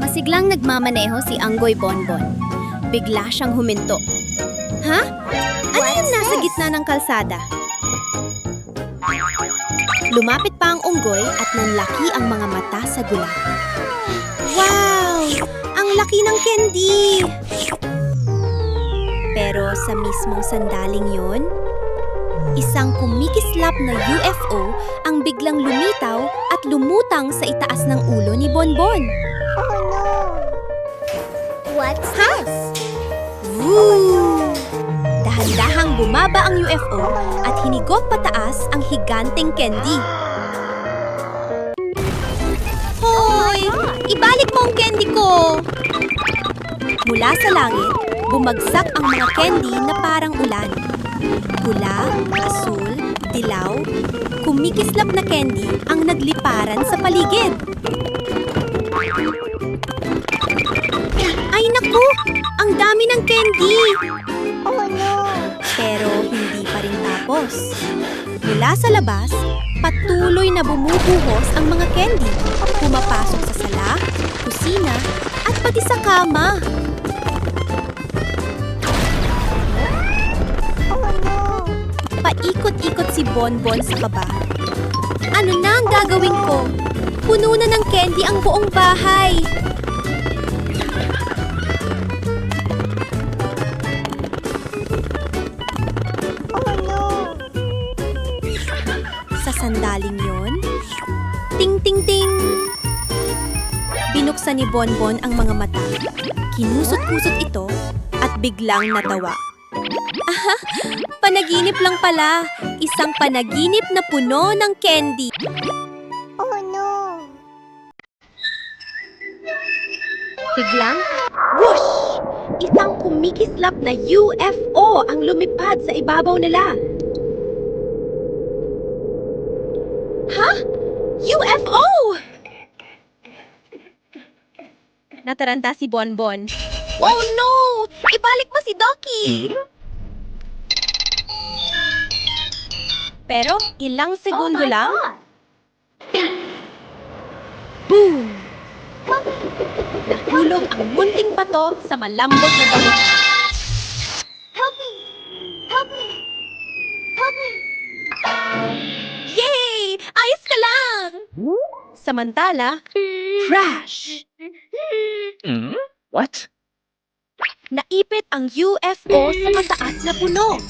Masiglang nagmamaneho si Anggoy Bonbon. Bigla siyang huminto. Ha? Ano yung nasa gitna ng kalsada? Lumapit pa ang unggoy at nanlaki ang mga mata sa gulat. Wow! Ang laki ng candy! Pero sa mismong sandaling yon, isang kumikislap na UFO ang biglang lumitaw at lumutang sa itaas ng ulo ni Bonbon. Oh no! What's this? Woo! Dahan-dahang bumaba ang UFO at hinigot pataas ang higanteng candy. Hoy! Ibalik mo ang candy ko! Mula sa langit, bumagsak ang mga candy na parang ulan. Pula, asul, dilaw, kumikislap na candy ang nagliparan sa paligid. Ay naku! Ang dami ng candy! Oh no! Pero hindi pa rin tapos. Mula sa labas, patuloy na bumubuhos ang mga candy. Pumapasok sa sala, kusina, at pati sa kama. Oh no! Paikot-ikot si Bonbon sa baba. Ano na ang gagawin ko? Puno na ng candy ang buong bahay. Oh no! Sa sandaling yon, ting-ting-ting! Binuksan ni Bonbon ang mga mata. Kinusot-kusot ito at biglang natawa. Aha! Panaginip lang pala! Isang panaginip na puno ng candy! Oh no! Biglang, whoosh! Isang kumikislap na UFO ang lumipad sa ibabaw nila. Ha? UFO! Nataranta si Bonbon. Oh no! Ibalik mo si Ducky! Pero ilang segundo lang, boom! Nahulog ang munting bato sa malambot na damo. Help me! Help me! Help me! Yay! Ayos ka lang! Samantala, crash! What? Naipit ang UFO sa mataas na puno.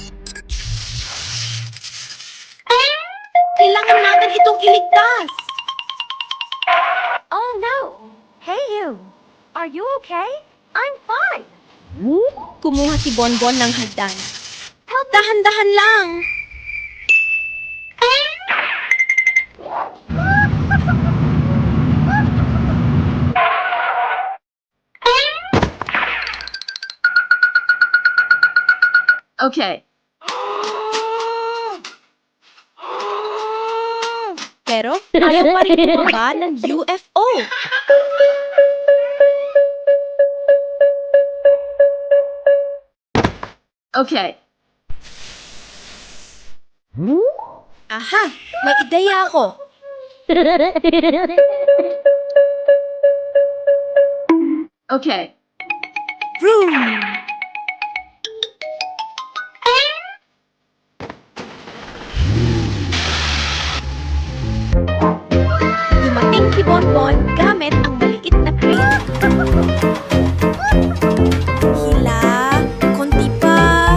Kailangan natin itong iligtas! Oh no! Hey you! Are you okay? I'm fine! Kumuha si Bonbon ng hagdan. Dahan-dahan lang! Okay. Pero ayaw pa rin bumaba ng UFO. Okay. Aha! May ideya ako! Okay. Vroom! Dumating si Bonbon gamit ang maliit na crate. Hila, konti pa.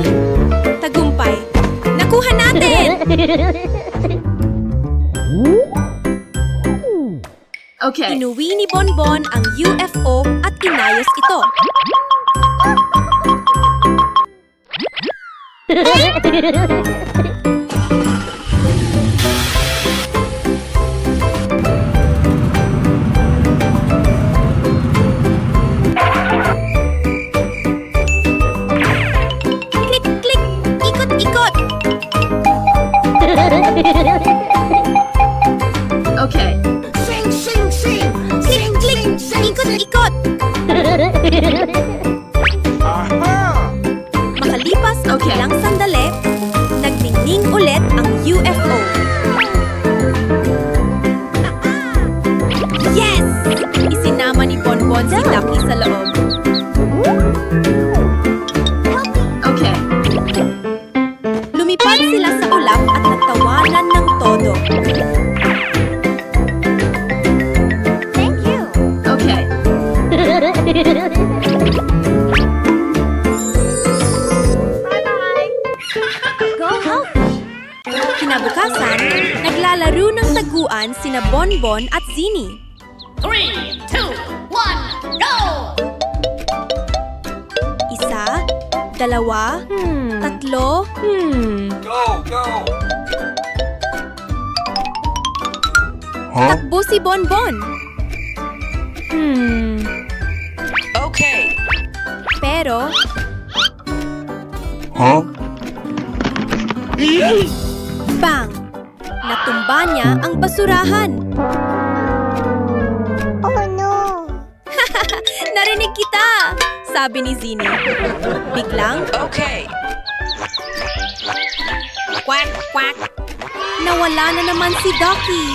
Tagumpay. Nakuha natin! Okay. Inuwi ni Bonbon ang UFO at inayos ito. Klik-klik! Ikot-ikot! Okay. Sing, sing, sing! Klik-klik! Ikot-ikot! Makalipas ang Okay. ilang sandali, nagning Bonbon si Ducky sa loob. Okay. Lumipad sila sa ulap at nagtawanan ng todo. Thank you. Okay. Bye-bye. Go help. Kinabukasan, naglalaro ng taguan sina Bonbon at Zini. 3, 2, 1, go! Isa, dalawa, tatlo, Go, go! takbo si Bonbon. Okay. Pero, bang! Natumba niya ang basurahan. Oh no. Narinig kita! Sabi ni Zini. Biglang, Okay. quack, quack. Nawala na naman si Ducky.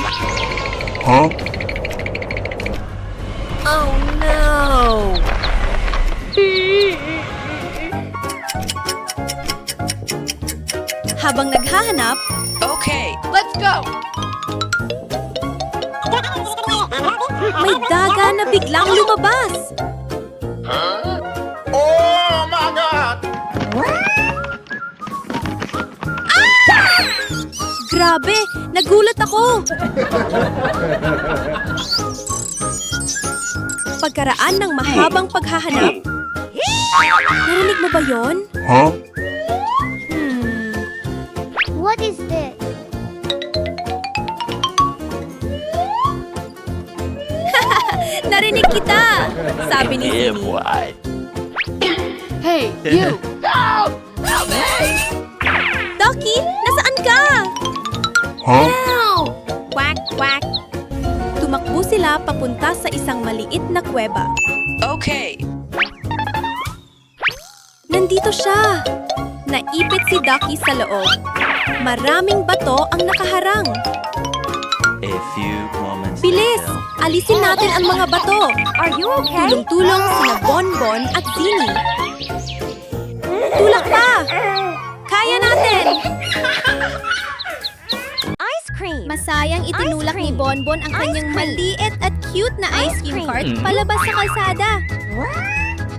Oh no! Habang naghahanap, Okay. Let's go! may daga na biglang lumabas. Oh my God! Grabe! Nagulat ako! Pagkaraan ng mahabang paghahanap, narinig mo ba yon? What is this? Narinig kita! Sabi ni Zini. Hey, you! Ducky, nasaan ka? Quack, quack. Tumakbo sila papunta sa isang maliit na kuweba. Okay. Nandito siya! Naipit si Ducky sa loob. Maraming bato ang nakaharang. A few moments Bilis! later. Alisin natin ang mga bato. Are you okay? Tulong-tulong sina Bonbon at Zini. Tulak pa! Kaya natin! Ice cream. Masayang itinulak ni Ice cream. Bonbon ang Ice kanyang cream. maliit at cute na ice Ice cream cream. cart palabas sa kalsada.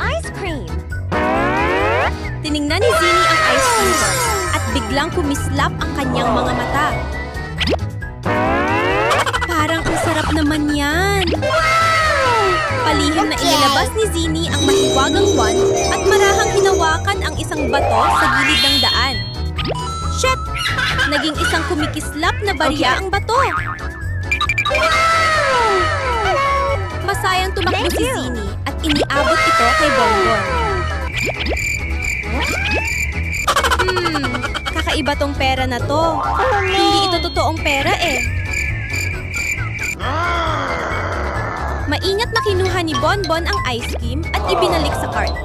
Ice cream. Tiningnan ni Zini ang ice cream cart at biglang kumislap ang kanyang mga mata. Parang ang sarap naman yan. Palihim na inilabas ni Zini ang mahiwagang wand at marahang hinawakan ang isang bato sa gilid ng daan. Shit! Naging isang kumikislap na barya ang bato. Masayang tumakbo Thank si you. Zini at iniabot ito kay Bonbon. Kakaiba tong pera na to. Hindi ito totoong pera eh. Maingat na kinuha ni Bonbon ang ice cream at ibinalik sa cart.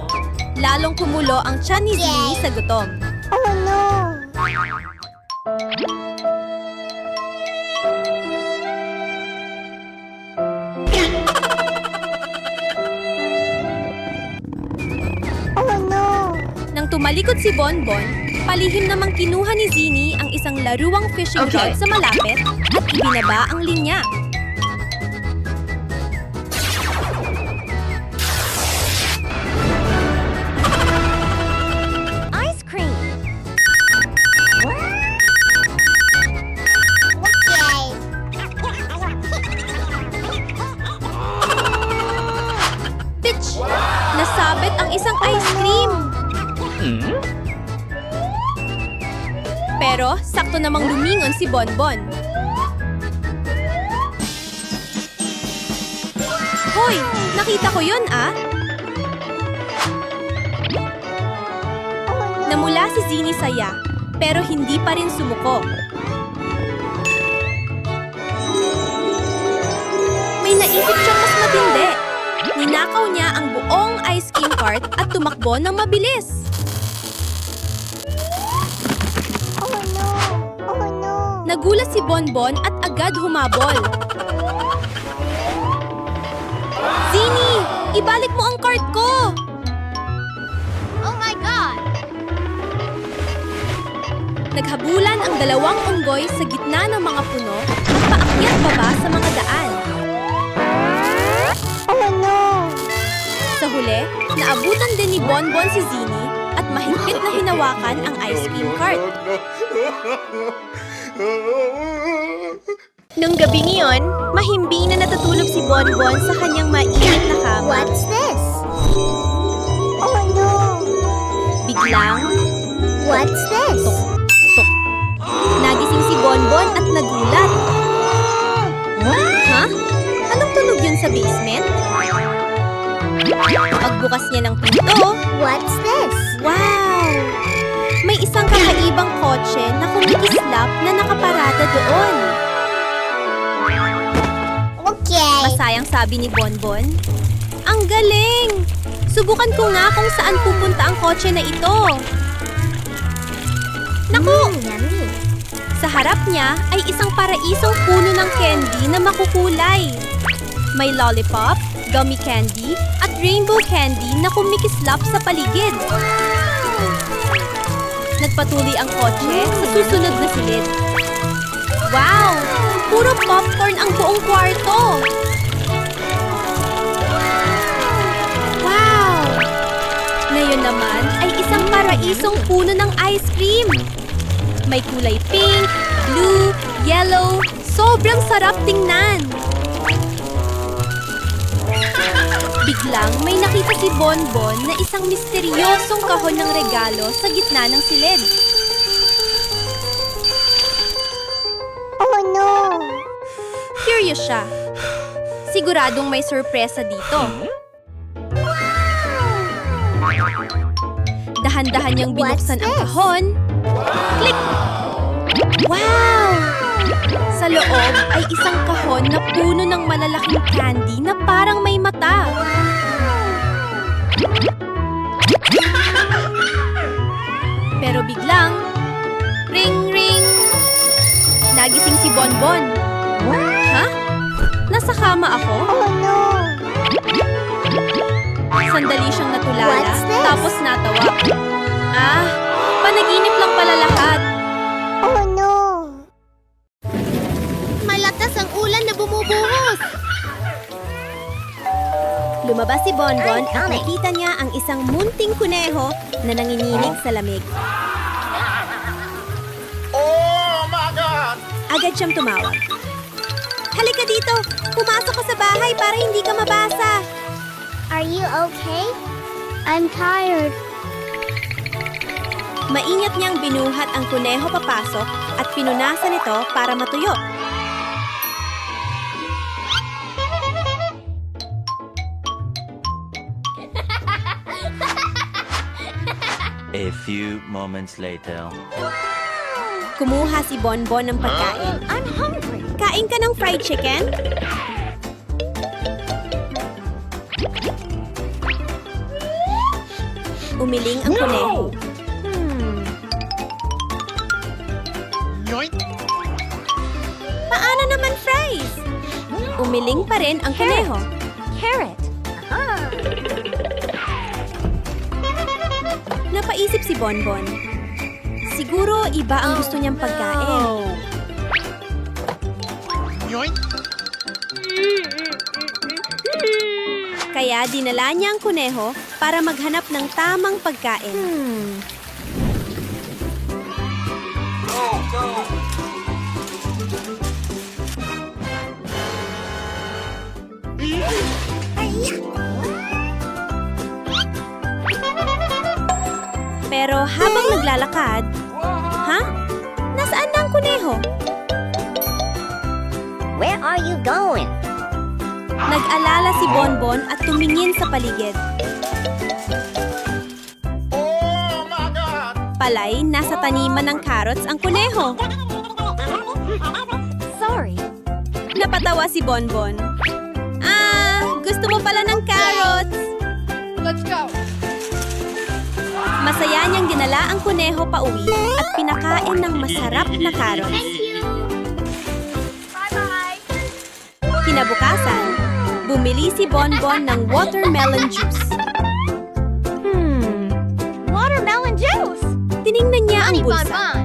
Lalong kumulo ang tiyan ni Zini sa gutom. Oh no. Oh no. Nang tumalikod si Bonbon, palihim namang kinuha ni Zini ang isang laruang fishing Okay. rod sa malapit at ibinaba ang linya. Ice cream. Pitch! Nasabit ang isang ice cream. Pero sakto namang lumingon si Bonbon. Hoy! Nakita ko yun ah! Namula si Zini saya, pero hindi pa rin sumuko. May naisip siyang mas matindi. Ninakaw niya ang buong ice cream cart at tumakbo ng mabilis. Oh no. Oh no. Nagulat si Bonbon at agad humabol. Zini! Ibalik mo ang cart ko! Oh my God! Naghabulan ang dalawang unggoy sa gitna ng mga puno at paakyat baba sa mga daan. Oh no! Sa huli, naabutan din ni Bonbon si Zini at mahigpit na hinawakan ang ice cream cart. Nung gabing iyon, mahimbing na natutulog si Bonbon sa kanyang mainit na kama. What's this? Oh no! Biglang, What's this? nagising si Bonbon at nagulat. Ha? Anong tunog yun sa basement? Pagbukas niya ng pinto, What's this? wow! May isang kakaibang kotse na kumikislap na nakaparada doon. Okay. Masayang sabi ni Bonbon. Ang galing! Subukan ko nga kung saan pupunta ang kotse na ito. Naku! Yummy. Sa harap niya ay isang paraisong puno ng candy na makukulay. May lollipop, gummy candy, at rainbow candy na kumikislap sa paligid. Nagpatuloy ang kotse sa susunod na silid. Wow! Puro popcorn ang buong kwarto! Wow! Ngayon naman ay isang paraisong puno ng ice cream. May kulay pink, blue, yellow. Sobrang sarap tingnan. Biglang may nakita si Bonbon na isang misteryosong kahon ng regalo sa gitna ng silid. Oh no! Curious siya. Siguradong may sorpresa dito. Dahan-dahan niyang binuksan ang kahon. Click! Wow! Sa loob ay isang kahon na puno ng malalaking candy na parang may mata. Pero biglang, ring ring! Nagising si Bonbon. Ha? Nasa kama ako? Oh no! Sandali siyang natulala, What's this? tapos natawa. Ah, panaginip lang pala lahat. Oh no! Malakas ang ulan na bumubuhos. Lumabas si Bonbon at nakita niya ang isang munting kuneho na nanginginig sa lamig. Oh my God! Agad siyang tumawag. Halika dito! Pumasok ka sa bahay para hindi ka mabasa. Are you okay? I'm tired. Maingat niyang binuhat ang kuneho papasok at pinunasan ito para matuyo. A few moments later. Kumuha si Bonbon ng pagkain. I'm hungry. Kain ka ng fried chicken? Umiling ang kuneho. Paano naman fries? Umiling pa rin ang kuneho. Carrot. Napaisip si Bonbon. Siguro iba ang gusto niyang pagkain. Kaya dinala niya ang kuneho para maghanap ng tamang pagkain. Pero habang naglalakad, ha? Nasaan na ang kuneho? Where are you going? Nag-alala si Bonbon at tumingin sa paligid. Oh my God! Palay, nasa taniman ng carrots ang kuneho. Sorry. Napatawa si Bonbon. Ah, gusto mo pala ng carrots. Let's go. Masaya niyang dinala ang kuneho pauwi at pinakain ng masarap na carrots. Bye-bye. Kinabukasan, Bumili si Bonbon ng watermelon juice. Watermelon juice! Tiningnan niya ang Honey bulsa. Bonbon!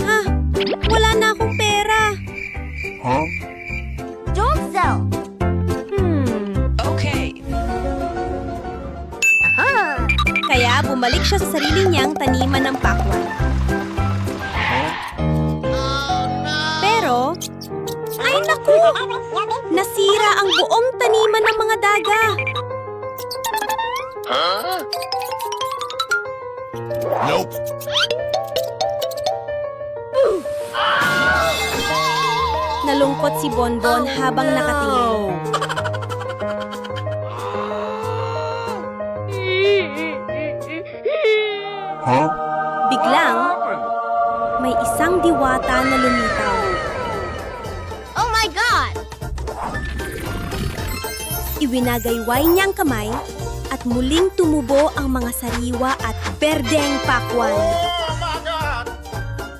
Ha? Wala na akong pera. Huh? Don't sell! Kaya bumalik siya sa sarili niyang taniman ng pakwan. Pero, ay naku! Nasira ang buong taniman ng mga daga. Nope. Nalungkot si Bonbon habang nakatingin. Huh? Biglang, may isang diwata na lumitaw. Oh my God! Iwinagayway niya ang kamay at muling tumubo ang mga sariwa at berdeng pakwan. Oh my God!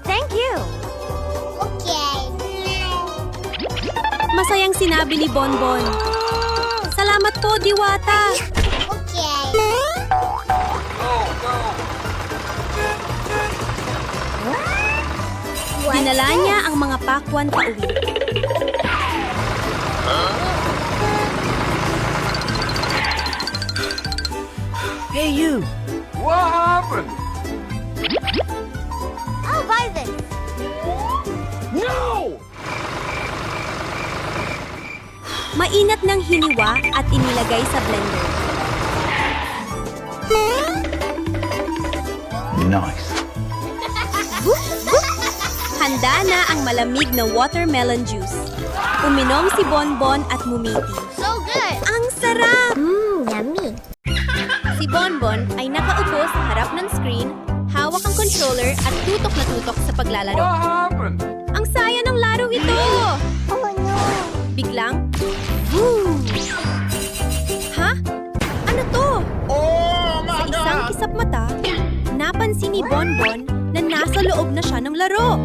Thank you! Masayang sinabi ni Bonbon. Salamat po, diwata! Dinala niya ang mga pakwan pauwi. Hey, you! What happened? I'll buy this! No! Mainat ng hiniwa at inilagay sa blender. Nice. Handa na ang malamig na watermelon juice. Uminom si Bonbon at ngumiti. So good! Ang sarap! Yummy! Si Bonbon ay nakaupo sa harap ng screen, hawak ang controller at tutok na tutok sa paglalaro. happened? Ang saya ng laro ito! Oh no! Biglang, boom! Ha? Ano to? Oh Sa my isang God! kisap mata, napansin ni Bonbon na nasa loob na siya ng laro.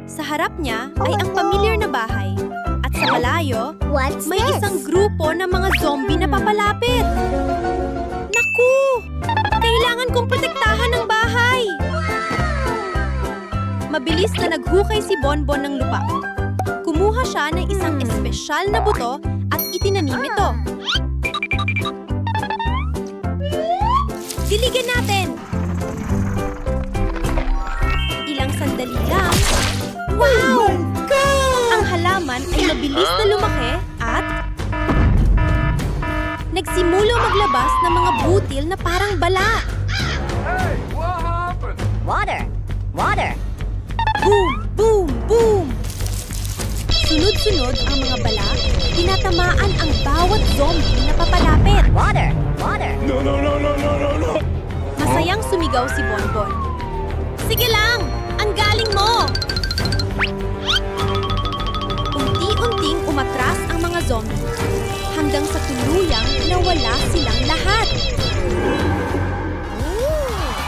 Sa harap niya ay ang pamilyar na bahay. At sa malayo, What's may isang grupo ng mga zombie na papalapit. Naku! Kailangan kong protektahan ng bahay! Mabilis na naghukay si Bonbon ng lupa. Kumuha siya ng isang espesyal na buto at itinanim ito. Diligan natin! Ilang sandali lang. Wow! Ang halaman ay mabilis na lumaki at nagsimulo maglabas ng mga butil na parang bala. Hey, what happened? Water! Water! Boom! Boom! Boom! Sunod-sunod ang mga bala, tinatamaan ang bawat zombie na papalapit. Water! Water! No, no, no, no, no, no, no! Masayang sumigaw si Bonbon. Sige lang! Ang galing mo! Unti-unting umatras ang mga zombie hanggang sa tuluyang nawala silang lahat.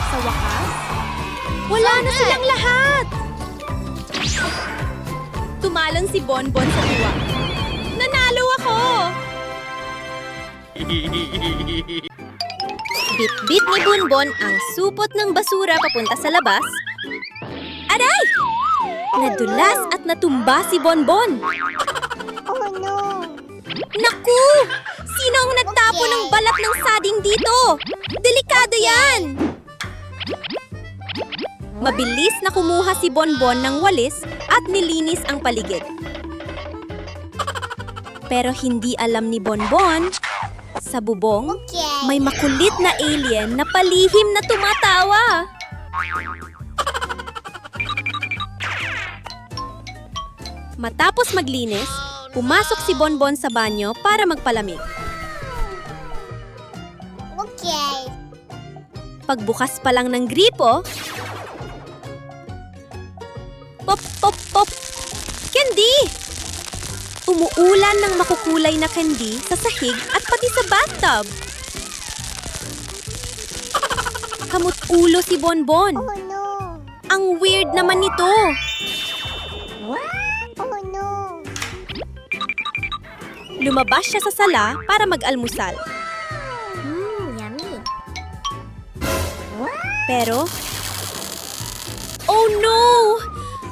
Sa wakas, wala na silang lahat! Tumalon si Bonbon sa tuwa. Nanalo ako! Bit-bit ni Bonbon ang supot ng basura papunta sa labas. Aray! Nadulas at natumba si Bonbon. Oh no! Naku! Sino ang nagtapo ng balat ng sading dito? Delikado yan! Mabilis na kumuha si Bonbon ng walis at nilinis ang paligid. Pero hindi alam ni Bonbon, sa bubong, may makulit na alien na palihim na tumatawa. Matapos maglinis, pumasok si Bonbon sa banyo para magpalamig. Pagbukas pa lang ng gripo, pop, pop, pop! Candy! Umuulan ng makukulay na candy sa sahig at pati sa bathtub. Kamut-ulo si Bonbon. Oh no! Ang weird naman nito. What? Oh no! Lumabas siya sa sala para mag-almusal. Yummy. Pero, oh no!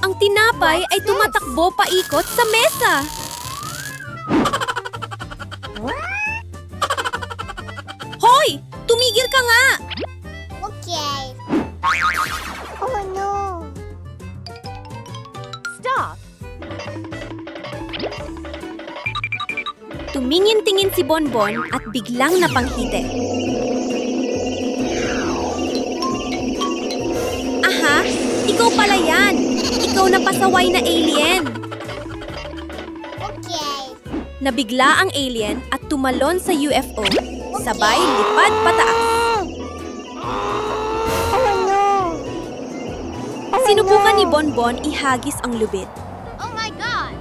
Ang tinapay ay tumatakbo paikot sa mesa. Hoy! Tumigil ka nga! Okay. Oh no. Stop. Tumingin-tingin si Bonbon at biglang napanghiti. Aha! Ikaw pala yan! Ikaw na pasaway na alien! Okay. Nabigla ang alien at tumalon sa UFO. Sabay lipad pataas. Oh no. Sinubukan ni Bonbon ihagis ang lubid. Oh my god.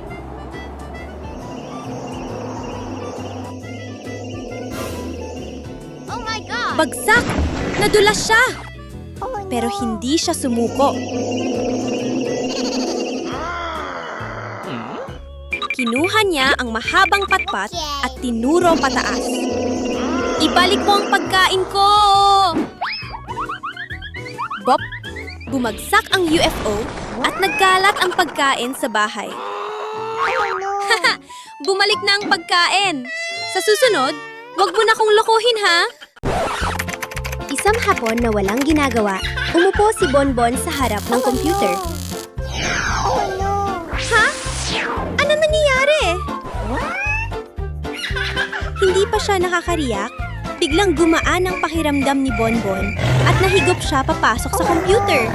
Oh my god. Bagsak! Nadulas siya! Oh no. Pero hindi siya sumuko. Kinuha niya ang mahabang patpat at tinuro pataas. Ibalik mo ang pagkain ko! Bop! Bumagsak ang UFO at nagkalat ang pagkain sa bahay. Oh no. Bumalik na ang pagkain! Sa susunod, wag mo na kong lokohin ha! Isang hapon na walang ginagawa, umupo si Bonbon sa harap ng computer. Oh no. Ha? Ano nangyayari? Hindi pa siya nakakariyak, biglang gumaan ang pakiramdam ni Bonbon at nahigop siya papasok sa computer.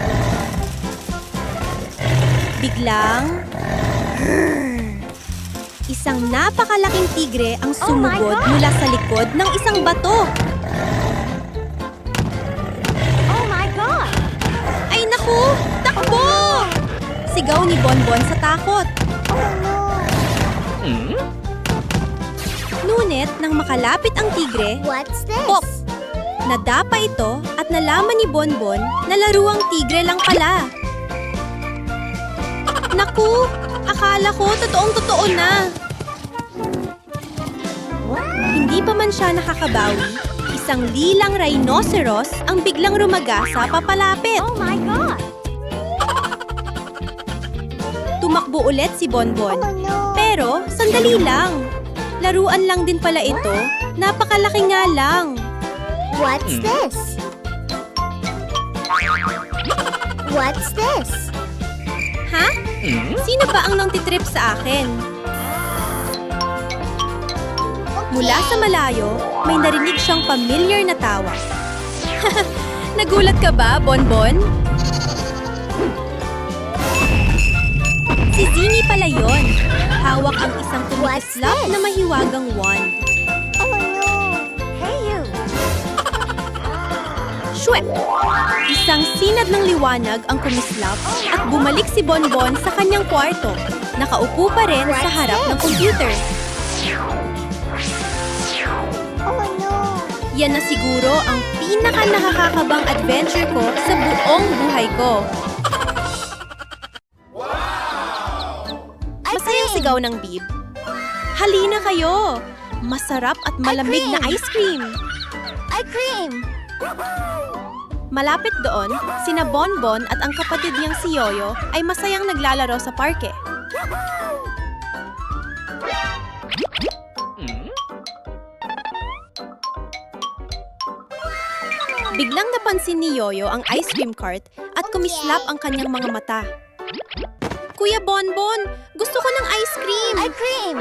Biglang... Isang napakalaking tigre ang sumugod mula sa likod ng isang bato. Oh my god. Ay naku! Takbo! Sigaw ni Bonbon sa takot. Oh no. Ngunit nang makalapit ang tigre, What's this? pop! Nadapa ito at nalaman ni Bonbon na laruang tigre lang pala. Naku! Akala ko totoong-totoo na. Hindi pa man siya nakakabawi, isang lilang rhinoceros ang biglang rumagasa papalapit. Oh my god. Tumakbo ulit si Bonbon. Oh no. Pero, sandali lang. Laruan lang din pala ito. Napakalaki nga lang. What's this? What's this? Ha? Sino ba ang nangtitrip sa akin? Mula sa malayo, may narinig siyang familiar na tawa. Nagulat ka ba, Bonbon? Si Zingy pala yon. Hawak ang isang tumikislap na mahiwagang wand. Oh no. Hey you. Shwep! Isang sinad ng liwanag ang kumislap at bumalik si Bonbon sa kanyang kwarto. Nakaupo pa rin sa harap ng computer. Oh no. Yan na siguro ang pinaka-nakakakabang adventure ko sa buong buhay ko. Masayang sigaw ng Bib. Halina kayo! Masarap at malamig na ice cream! I cream. Malapit doon, sina Bonbon at ang kapatid niyang si Yoyo ay masayang naglalaro sa parke. Biglang napansin ni Yoyo ang ice cream cart at kumislap ang kanyang mga mata. Kuya Bonbon, gusto ko ng ice cream! I cream.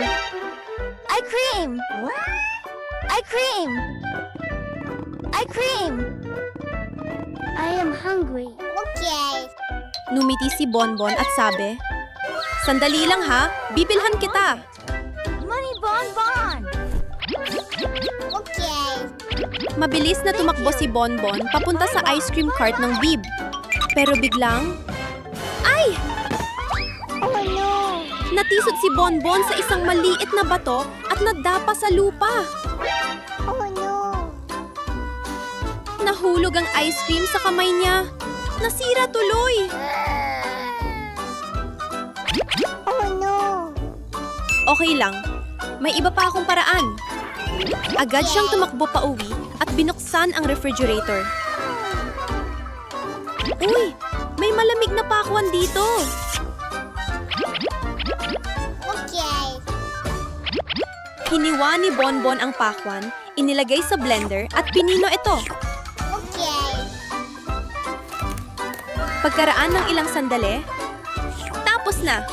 I cream. I cream. I cream. I am hungry. Okay. Numiti si Bonbon at sabi, "Sandali lang ha, bibilhan kita." Money bonbon. Okay. Mabilis na tumakbo si Bonbon papunta sa ice cream cart ng Bib. Pero biglang, ay! Oh no. Natisod si Bonbon sa isang maliit na bato at nadapa sa lupa. Oh no. Nahulog ang ice cream sa kamay niya. Nasira tuloy. Oh no. Okay lang. May iba pa akong paraan. Agad siyang tumakbo pa uwi at binuksan ang refrigerator. Uy! May malamig na pakwan dito! Hiniwa ni Bonbon ang pakwan, inilagay sa blender at pinino ito. Pagkaraan ng ilang sandali, tapos na!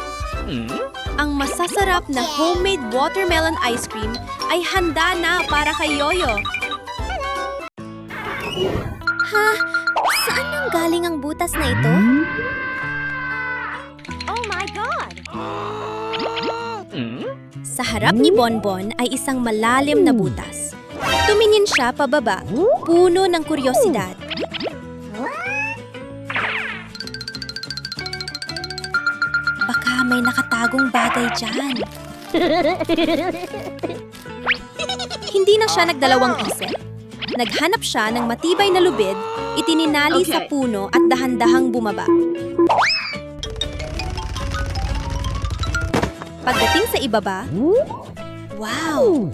Ang masasarap na homemade watermelon ice cream ay handa na para kay Yoyo. Ha? Saan nang galing ang butas na ito? Oh my God! Sa harap ni Bonbon ay isang malalim na butas. Tumingin siya pababa, puno ng kuryosidad. Baka may nakatagong bagay dyan. Hindi na siya nagdalawang isip. Naghanap siya ng matibay na lubid, itininali sa Okay. puno at dahan-dahang bumaba. Pagdating sa ibaba, wow!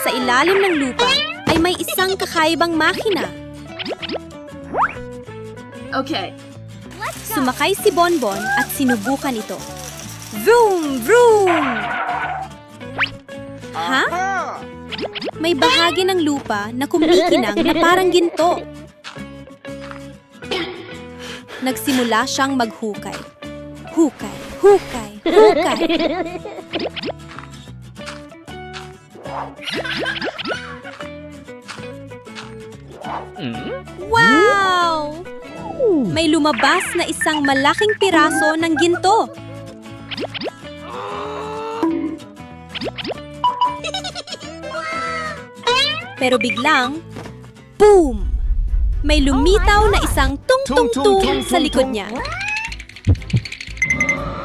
Sa ilalim ng lupa ay may isang kakaibang makina. Okay. Sumakay si Bonbon at sinubukan ito. Vroom! Vroom! Ha? May bahagi ng lupa na kumikinang na parang ginto. Nagsimula siyang maghukay. Hukay, hukay, hukay. Wow! May lumabas na isang malaking piraso ng ginto. Pero biglang, boom! May lumitaw na isang tung-tung-tung sa likod niya.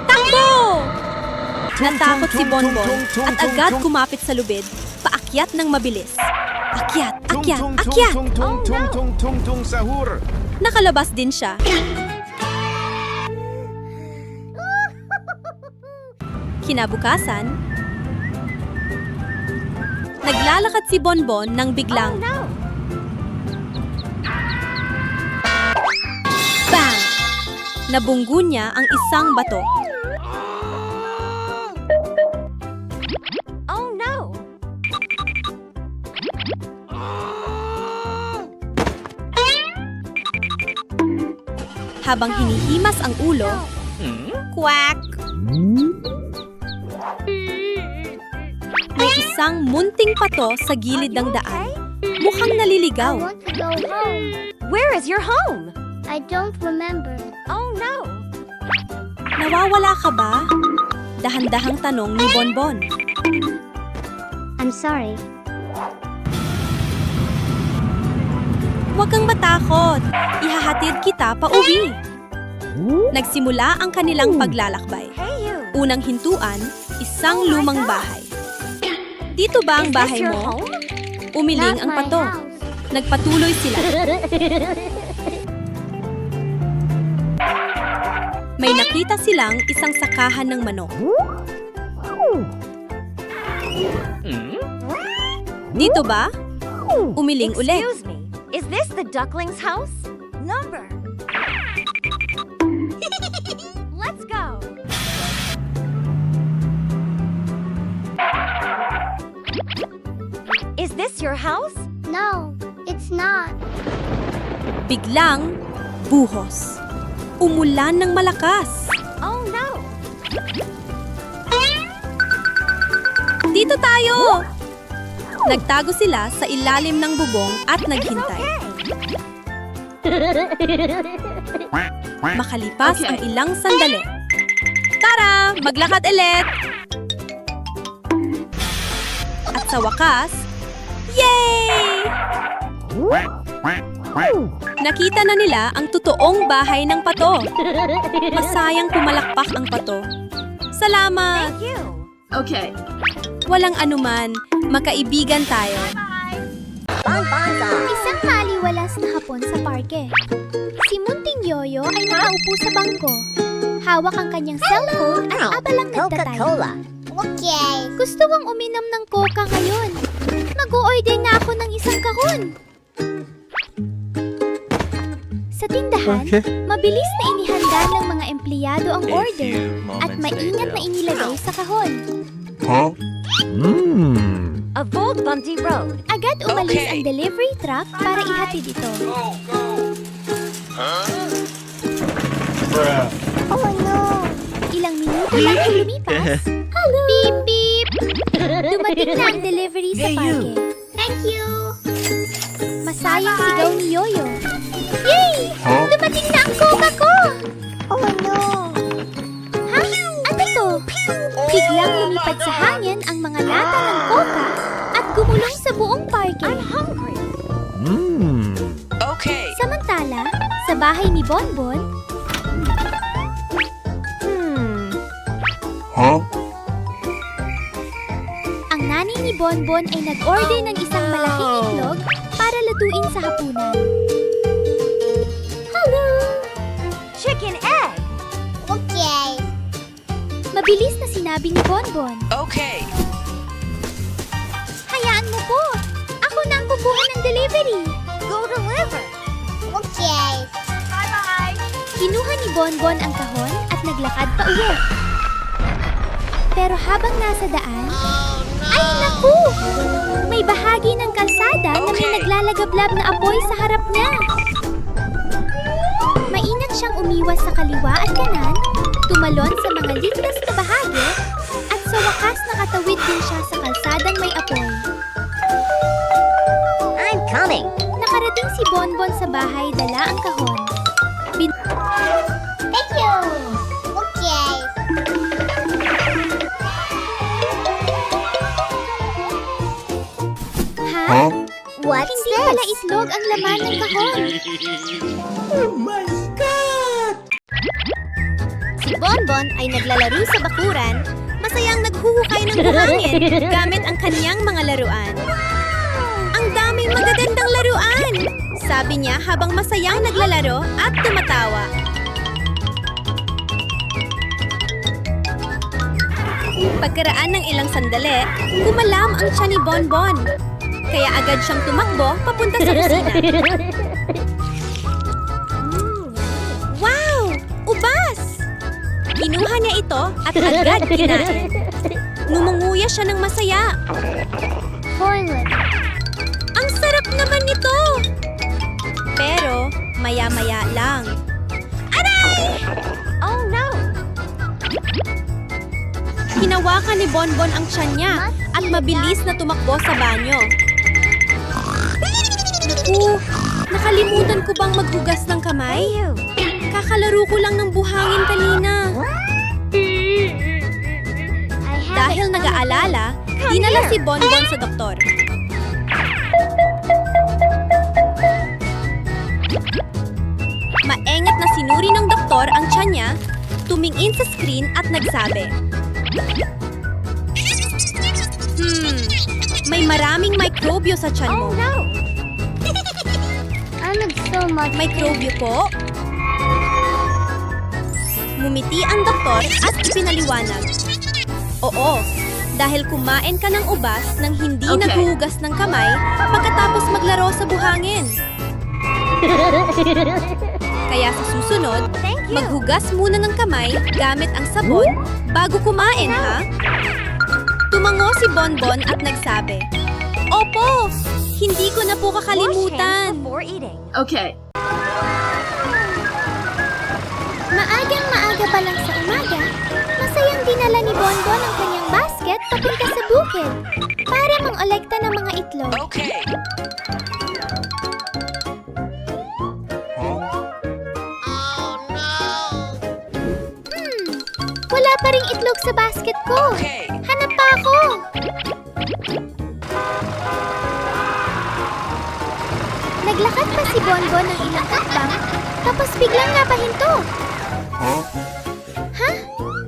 Takbo! Natakot si Bonbon at agad kumapit sa lubid, paakyat ng mabilis. Akyat, akyat, akyat! Sahur. Nakalabas din siya. Kinabukasan, naglalakad si Bonbon nang biglang No! bang! Nabunggo niya ang isang bato. Oh no! Habang hinihimas ang ulo, quack! May isang munting pato sa gilid ng daan. Mukhang naliligaw. I want to go home. Where is your home? I don't remember. Oh no! Nawawala ka ba? Dahan-dahang tanong ni Bonbon. I'm sorry. Huwag kang matakot. Ihahatid kita pa uwi. Nagsimula ang kanilang paglalakbay. Hey you! Unang hintuan, isang lumang bahay. Dito ba ang Is this bahay your mo? home? Umiling Not ang my pato. house. Nagpatuloy sila. May nakita silang isang sakahan ng manok. Dito ba? Umiling ulit. Excuse me, is this the duckling's house? Number! Let's go! Is this your house? No, it's not. Biglang, buhos. Umulan ng malakas. Oh no! Dito tayo! Nagtago sila sa ilalim ng bubong at naghintay. Makalipas Okay. ang ilang sandali. Tara! Maglakad ulit! At sa wakas, yay! Nakita na nila ang totoong bahay ng pato. Masayang pumalakpak ang pato. Salamat! Thank you! Okay. Walang anuman, makaibigan tayo. Isang maliwalas na hapon sa parke. Si Munting Yoyo ay nakaupo sa bangko. Hawak ang kanyang cellphone at abalang nagtatay. Okay. Gusto kong uminom ng coca ngayon. Mag-o-order na ako ng isang kahon. Sa tindahan, mabilis na inihanda ng mga empleyado ang order at maingat na inilagay sa kahon. Avoid bumpy road. Agad umalis ang delivery truck para ihatid ito. Oh no! Ilang minuto lang ang lumipas. Hello! Beep beep! Dumating na ang delivery sa parke. Thank you! Masayang sigaw ni Yoyo. Yay! Dumating na ang coca ko! Oh no! Ha? Ano to? Biglang lumipad sa hangin ang mga lata ng coca at gumulong sa buong parke. I'm hungry. Samantala, sa bahay ni Bonbon, ang nanay ni Bonbon ay nag-order ng isang malaking itlog para lutuin sa hapunan. Hello! Chicken egg. Okay. Mabilis na sinabi ni Bonbon. Okay. Hayaan mo po! Ako na ang kukuha ng delivery! Go deliver. Okay. Bye-bye. Kinuha ni Bonbon ang kahon at naglakad pa uwi. Pero habang nasa daan, ay naku! May bahagi ng kalsada na may naglalagablab na apoy sa harap niya. Maingat siyang umiwas sa kaliwa at kanan, tumalon sa mga ligtas na bahagi, at sa wakas nakatawid din siya sa kalsadang may apoy. I'm coming. Nakarating si Bonbon sa bahay, dala ang kahon. Thank you! Okay. Ha? What's Hindi pala itlog ang laman ng kahon. Si Bonbon ay naglalaro sa bakuran, masayang naghuhukay ng buhangin gamit ang kaniyang mga laruan. Ang daming magagandang laruan! Sabi niya habang masayang naglalaro at tumatawa. Pagkaraan ng ilang sandali, kumalam ang tiyan ni Bonbon. Kaya agad siyang tumakbo papunta sa kusina. Wow! Ubas! Kinuha niya ito at agad kinain. Numunguya siya ng masaya. Ang sarap naman nito! Pero maya-maya lang. Aray! Oh no. Hinawakan ni Bonbon ang tiyan niya at mabilis na tumakbo sa banyo. Naku, nakalimutan ko bang maghugas ng kamay? Kakalaro ko lang ng buhangin kanina. Dahil nag-aalala, dinala si Bonbon sa doktor. Maengat na sinuri ng doktor ang tiyan niya, tumingin sa screen at nagsabi, may maraming mikrobyo sa tiyan mo. Oh no. Mikrobyo po? Ngumiti ang doktor at ipinaliwanag. Oo, dahil kumain ka ng ubas nang hindi Okay. naghuhugas ng kamay pagkatapos maglaro sa buhangin. Kaya sa susunod, maghugas muna ng kamay gamit ang sabon bago kumain, ha? Tumango si Bonbon at nagsabi, Opo! Hindi ko na po Wash hands kakalimutan. before eating. Okay. Maagang maaga pa lang sa umaga, masayang dinala ni Bonbon ang kanyang basket papunta sa bukid para mangolekta ng mga itlog. Okay. Wala pa ring itlog sa basket ko. Okay. Hanap pa ako. Naglakad pa si Bonbon ng ilang hakbang, tapos biglang napahinto. Ha?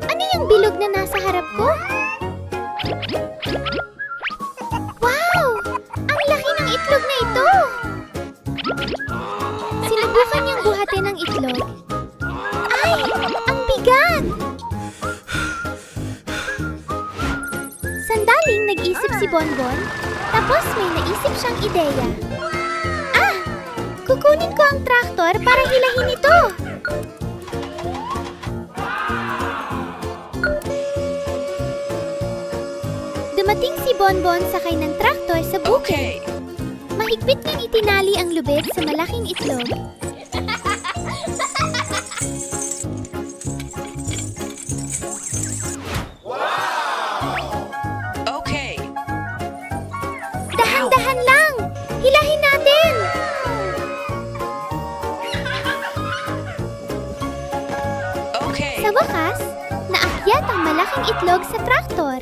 Ano yung bilog na nasa harap ko? Wow! Ang laki ng itlog na ito! Sinubukan niyang buhatin ang itlog. Ay! Ang bigat! Bonbon, tapos may naisip siyang ideya. Ah! Kukunin ko ang traktor para hilahin ito! Dumating si Bonbon sakay ng traktor sa bukid. Mahigpit niyang itinali ang lubid sa malaking itlog. Okay. Dahan-dahan lang! Hilahin natin! Okay. Sa wakas, naakyat ang malaking itlog sa traktor.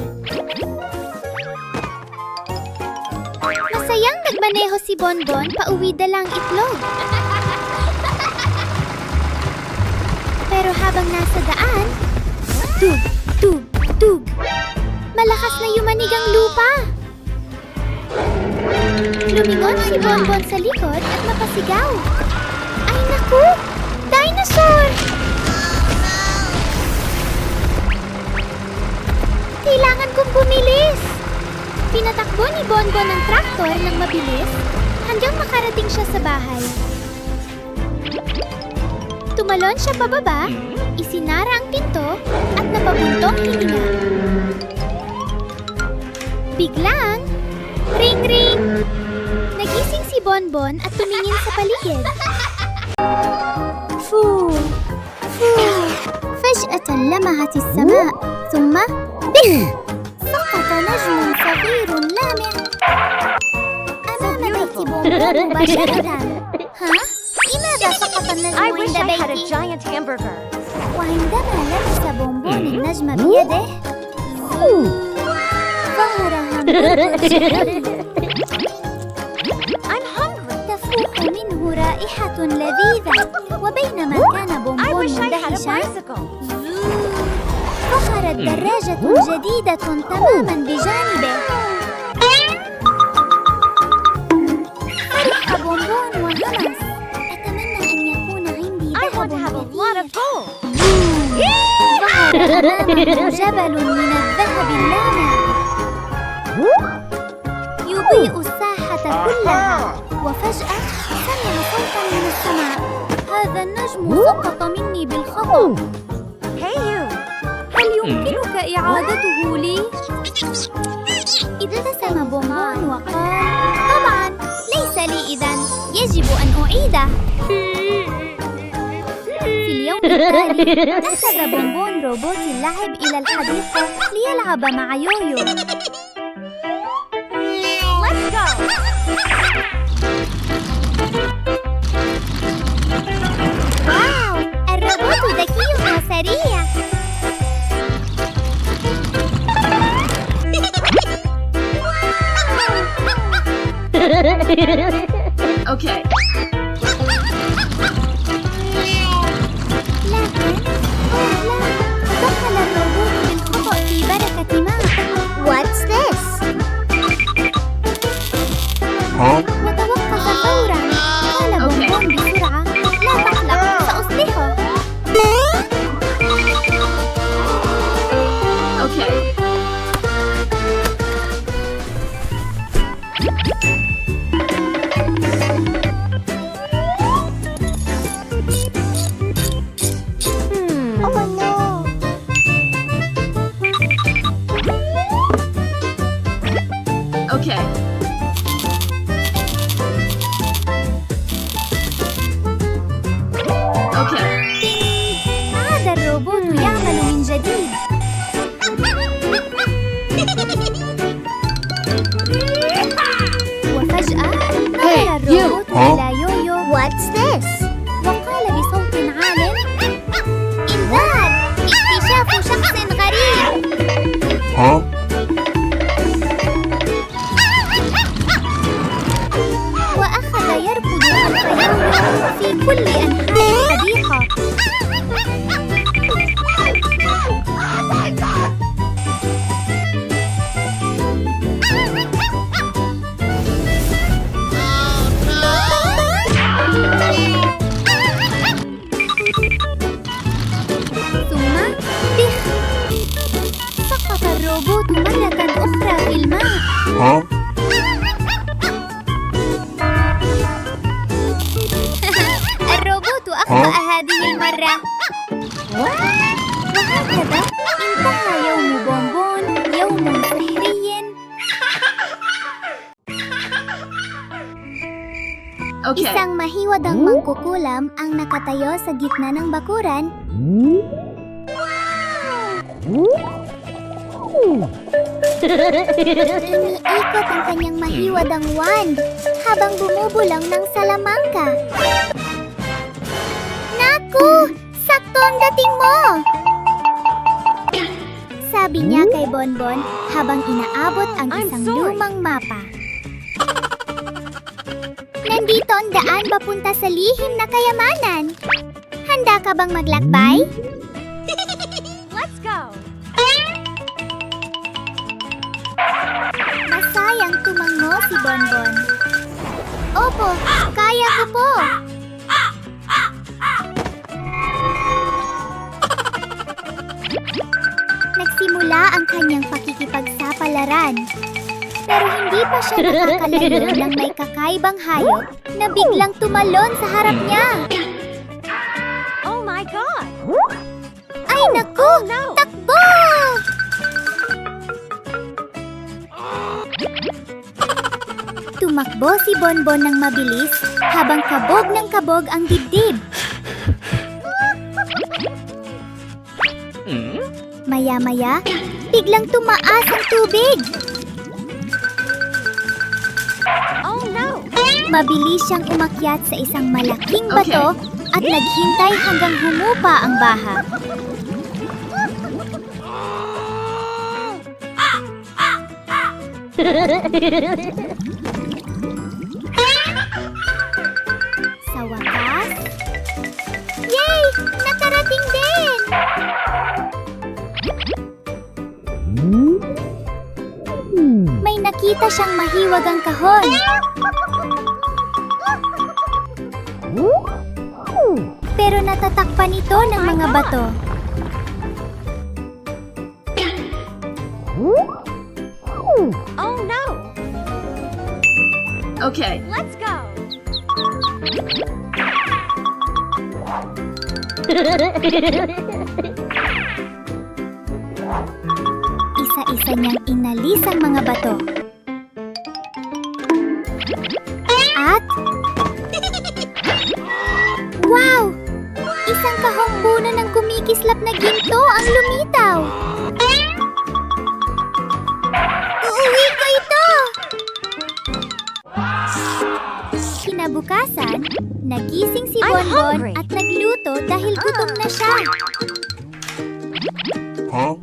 Masayang nagmaneho si Bonbon pauwi dalang itlog. Pero habang nasa daan, tug, tug, tug. Malakas na yumanig ang lupa. Lumingon si Bonbon sa likod at napasigaw. Ay naku! Dinosaur! Kailangan kong bumilis! Pinatakbo ni Bonbon ang traktor ng mabilis hanggang makarating siya sa bahay. Tumalon siya pababa, isinara ang pinto at napabuntong hininga. Biglang, ring-ring! Nagising si Bonbon at tumingin sa paligid. Foo! Foo! فجأة لمعت السماء ثم بخ! سقط نجم صغير لامع أمام بيت بونبون مباشرة. ها؟ لماذا سقط النجم I wish عند I had a بيتي؟ giant hamburger. وعندما لمس بونبون النجم بيده ظهر همبرجر صغير. I'm hungry. تفوح منه رائحة لذيذة. وبينما كان I بونبون wish I had a مندهشا bicycle. ظهرت دراجة جديدة تماما بجانبه. فرح بونبون وهمس. أتمنى أن يكون عندي I want ذهب to have a lot of كثير. gold. ظهر أمامه جبل من الذهب اللامع يضيء الساحة كلها. وفجأة سمع صوتا من السماء. هذا النجم سقط مني بالخطأ. Hey you. هل يمكنك إعادته لي؟ ابتسم بونبون وقال: طبعا، ليس لي إذن، يجب أن أعيده. في اليوم التالي أخذ بونبون روبوت اللعب إلى الحديقة ليلعب مع يويو. Let's go. واو! الروبوت ذكي وسريع. Okay. لكن لا، دخل الروبوت بالخطأ في بركة ماء. What's this؟ وتوقف فورا. قال بونبون بسرعة: لا تقلق، سأصلحه. Okay. Oh no! Okay. Okay. عاد الروبوت يعمل من جديد. وفجأة نظر الروبوت إلى يويو. What's this؟ وقال بصوت عال: إنذار! اكتشاف شخص غريب. وأخذ يركض خلف يويو في كل أنحاء الحديقة. ثم بخ! سقط الروبوت مرة أخرى في الماء. Huh? الروبوت أخطأ هذه المرة. وهكذا انتهى يوم بونبون، يوم سحري. Okay. Isang mahiwadang mangkukulam ang nakatayo sa gitna ng bakuran. Iniikot ang kanyang mahiwadang wand habang bumubulang ng salamangka. Naku! Sakto ang dating mo! Sabi niya kay Bonbon habang inaabot ang isang lumang mapa. Nandito ang daan papunta sa lihim na kayamanan. Handa ka bang maglakbay? Let's go. Masayang tumango si Bonbon. Opo, kaya ko po. Nagsimula ang kanyang pakikipagsapalaran. Pero hindi pa siya nakakalayo ng may kakaibang hayop na biglang tumalon sa harap niya. Oh my God. Ay naku! Takbo! Tumakbo si Bonbon ng mabilis habang kabog ng kabog ang dibdib. Maya-maya, biglang tumaas ang tubig. Oh no. Mabilis siyang umakyat sa isang malaking bato at naghintay hanggang humupa ang baha. Sa wakas, yay! Nakarating din! May nakita siyang mahiwagang kahon. Pero natatakpan ito ng mga bato. Oh no. Okay. Let's go. Isa-isa niyang inalis ang mga bato. At... Wow! Isang kahong puno ng kumikislap na ginto ang lumitaw. Uuwi ko ito! Kinabukasan, nagising si I'm Bonbon hungry. at nagluto dahil gutom na siya. Huh?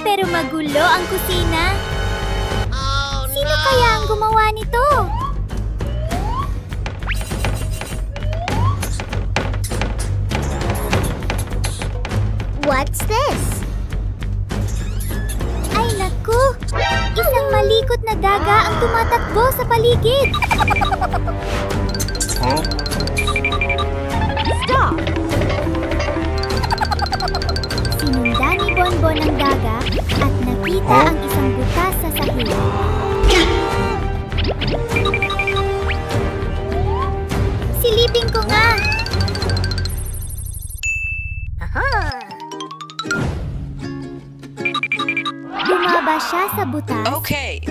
Pero magulo ang kusina. Sino kaya ang gumawa nito? What's this? Ay naku! Isang malikot na daga ang tumatakbo sa paligid. Huh? Stop. Sinundan ni Bonbon ang daga at nakita ang isang butas sa sahig. Silipin ko nga! Bumaba siya sa butas Okay.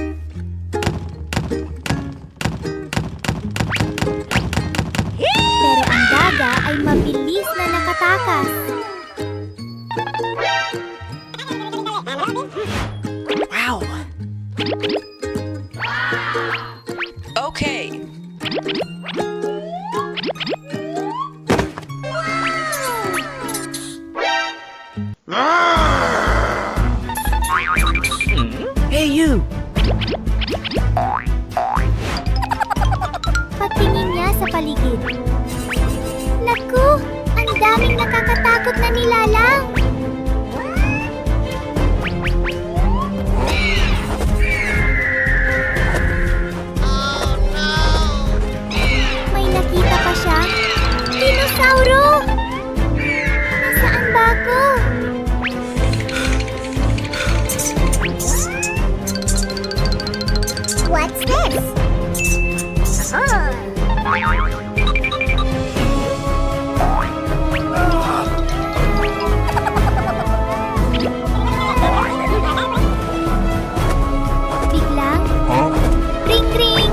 pero ang daga ay mabilis na nakatakas. Wow. Okay. Hey, you! Patingin niya sa paligid. Naku! Ang daming nakakatakot na nilalang! May nakita pa siya. Dinosauro! Nasaan ba ako? Biglang, ring ring!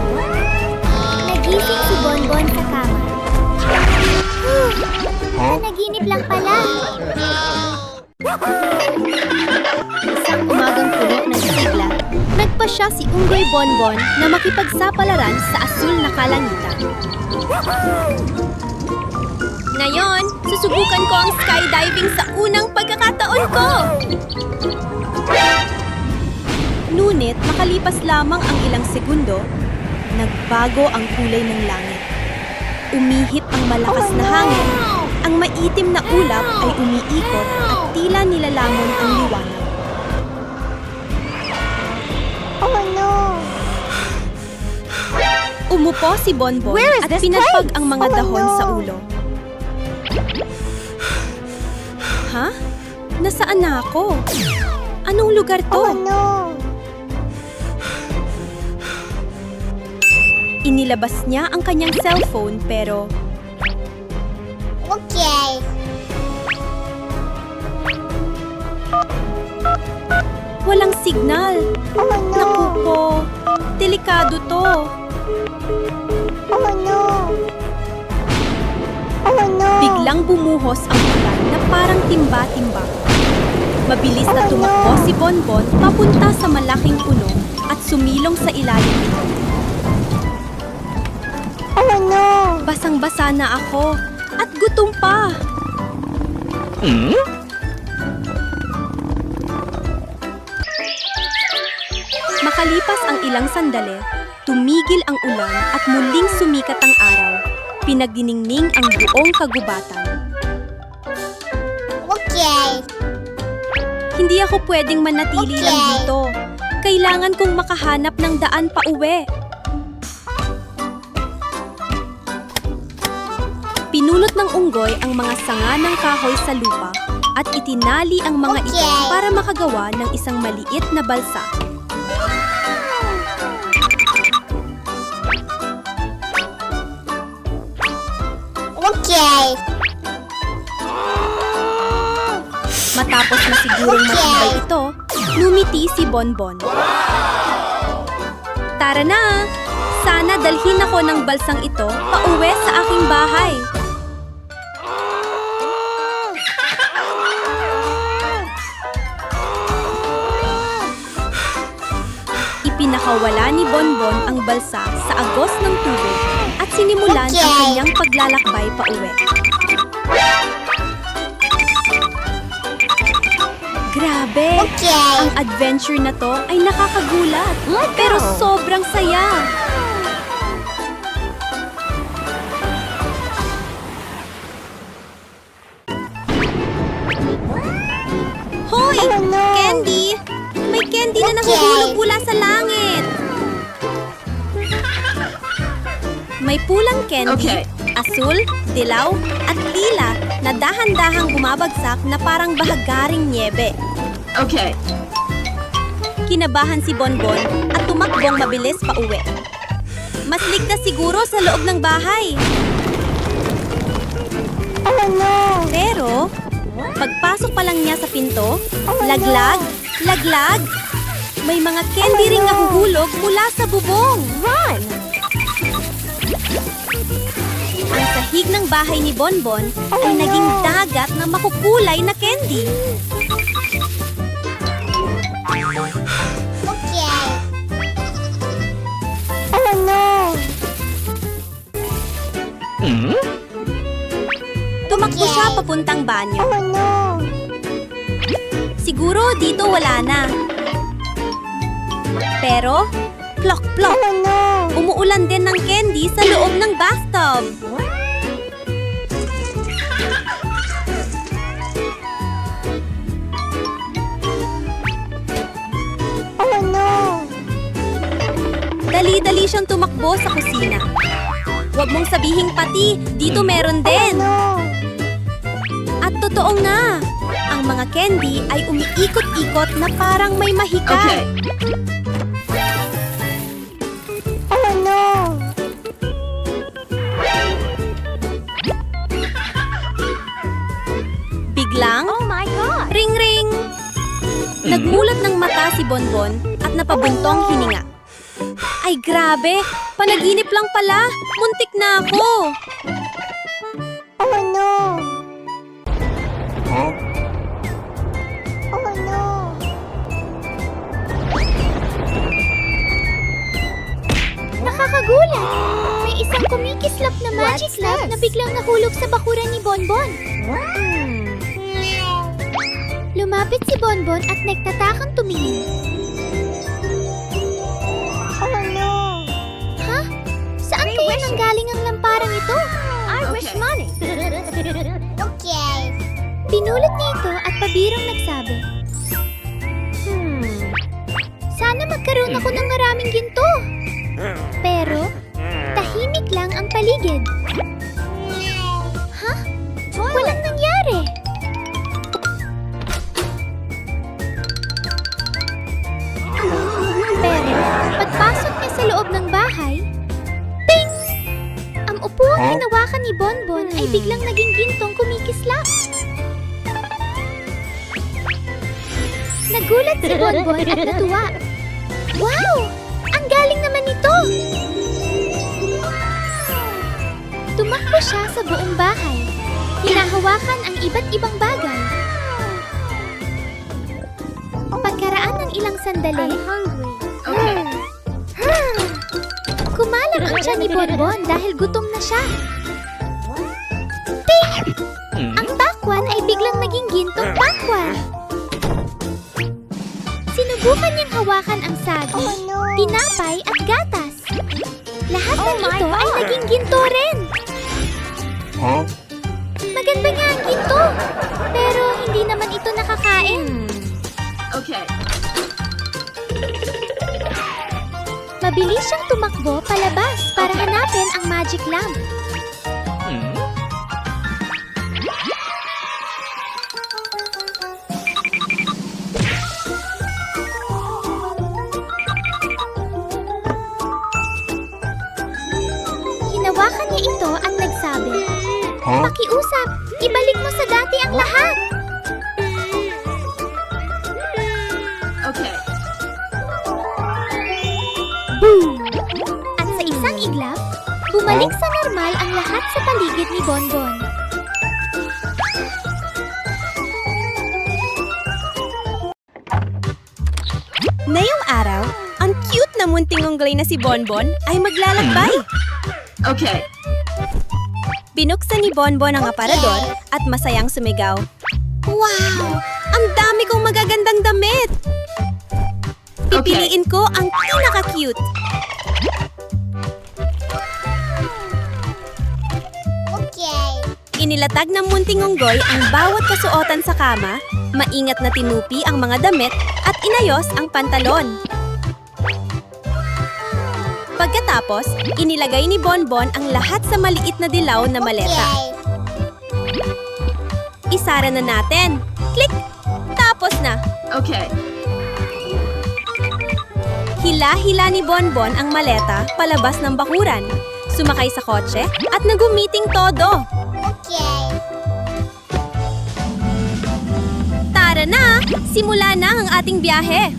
Nagising si Bonbon sa kama. Nanaginip lang pala. Isang umagang puno ng sigla, nagpa siya si Unggoy Bonbon na makipagsapalaran sa asul na kalangitan. Ngayon, susubukan ko ang skydiving sa unang pagkakataon ko! Ngunit makalipas lamang ang ilang segundo, nagbago ang kulay ng langit. Umihip ang malakas na hangin, ang maitim na ulap ay umiikot at tila nilalamon ang liwanag. Oh no! Umupo si Bonbon Where is at this pinagpag place? ang mga Oh, dahon no. sa ulo. Ha? Nasaan na ako? Anong lugar to? Oh no! Inilabas niya ang kanyang cellphone pero Okay. walang signal. Oh no! Naku po, delikado to. Oh no! Oh no! Biglang bumuhos ang ulan na parang timba-timba. Mabilis na tumakbo si Bonbon papunta sa malaking puno at sumilong sa ilalim nito. Oh no! Basang-basa na ako at gutom pa. Makalipas ang ilang sandali, tumigil ang ulan at muling sumikat ang araw. Pinagdiningning ang buong kagubatan. Okay. Hindi ako pwedeng manatili lang dito. Kailangan kong makahanap ng daan pa uwi. Pinulot ng unggoy ang mga sanga ng kahoy sa lupa at itinali ang mga ito para makagawa ng isang maliit na balsa. Okay. Matapos na sigurong matibay ito, lumiti si Bonbon. Tara na! Sana dalhin ako ng balsang ito pauwi sa aking bahay. Ipinakawala ni Bonbon ang balsa sa agos ng tubig at sinimulan ang kanyang paglalakbay pauwi. Grabe! Ang adventure na to ay nakakagulat, pero sobrang saya! Hoy! Candy! May candy na nahuhulog mula sa langit! May pulang candy, Okay. asul, dilaw, at lila na dahan-dahang bumabagsak na parang bahagaring niebe. Okay. Kinabahan si Bonbon at tumakbong mabilis pa uwi. Mas ligtas siguro sa loob ng bahay. Oh no! Pero, pagpasok pa lang niya sa pinto, laglag, laglag. May mga candy ring nahuhulog mula sa bubong. Run! Ang sahig ng bahay ni Bonbon ay naging dagat na makukulay na candy. Okay. Oh no! Tumakbo siya papuntang banyo. Oh no! Siguro dito wala na. Pero, plok-plok, Oh no! umuulan din ng candy sa loob ng bathtub. Oh no! Dali-dali siyang tumakbo sa kusina. Huwag mong sabihing pati, dito meron din. No! At totoo nga, ang mga candy ay umiikot-ikot na parang may mahika. Okay. Oh no! mata si Bonbon at napabuntong hininga. Ay grabe! Panaginip lang pala! Muntik na ako! Oh no! Oh no! Nakakagulat! May isang kumikislap na magic lamp na biglang nahulog sa bakuran ni Bonbon. Lumapit si Bonbon at nagtatakang tumingin. Oh no! Ha? Saan kaya nanggaling ang lamparang ito? I wish Okay. money. Okay. Pinulot niya ito at pabirong nagsabi, sana magkaroon ako ng maraming ginto. Pero, tahimik lang ang paligid. Ha? Walang nangyari. Pero, pagpasok niya sa loob ng bahay, ting! Ang upuang hinawakan ni Bonbon ay biglang naging gintong kumikislap. Nagulat si Bonbon at natuwa. Wow! Ang galing naman nito! Tumakbo siya sa buong bahay. Hinahawakan ang iba't ibang bagay. Pagkaraan ng ilang sandali, Okay. kumalat ang tiyan ni Bonbon dahil gutom na siya. Ting! Ang pakwan ay biglang naging gintong pakwan. Sinubukan niyang hawakan ang saging, tinapay at gatas. Lahat ng ito ay naging ginto rin. Maganda nga ang ginto, pero hindi naman ito nakakain. Okay. Mabilis siyang tumakbo palabas para hanapin ang magic lamp. Hinawakan niya ito at nagsabi, pakiusap, ibalik mo sa dati ang lahat. Okay. Boom! At sa isang iglap, bumalik sa normal ang lahat sa paligid ni Bonbon. Ngayong araw, ang cute na munting unggoy na si Bonbon ay maglalakbay. Okay. Binuksan ni Bonbon ang aparador at masayang sumigaw. Wow! Ang dami kong magagandang damit! Pipiliin ko ang pinaka-cute. Okay. Inilatag ng munting unggoy ang bawat kasuotan sa kama, maingat na tinupi ang mga damit at inayos ang pantalon. Pagkatapos, inilagay ni Bonbon ang lahat sa maliit na dilaw na maleta. Isara na natin. Click! Tapos na. Okay. Hila-hila ni Bonbon ang maleta palabas ng bakuran. Sumakay sa kotse at nagumiting todo. Okay. Tara na! Simula na ang ating biyahe!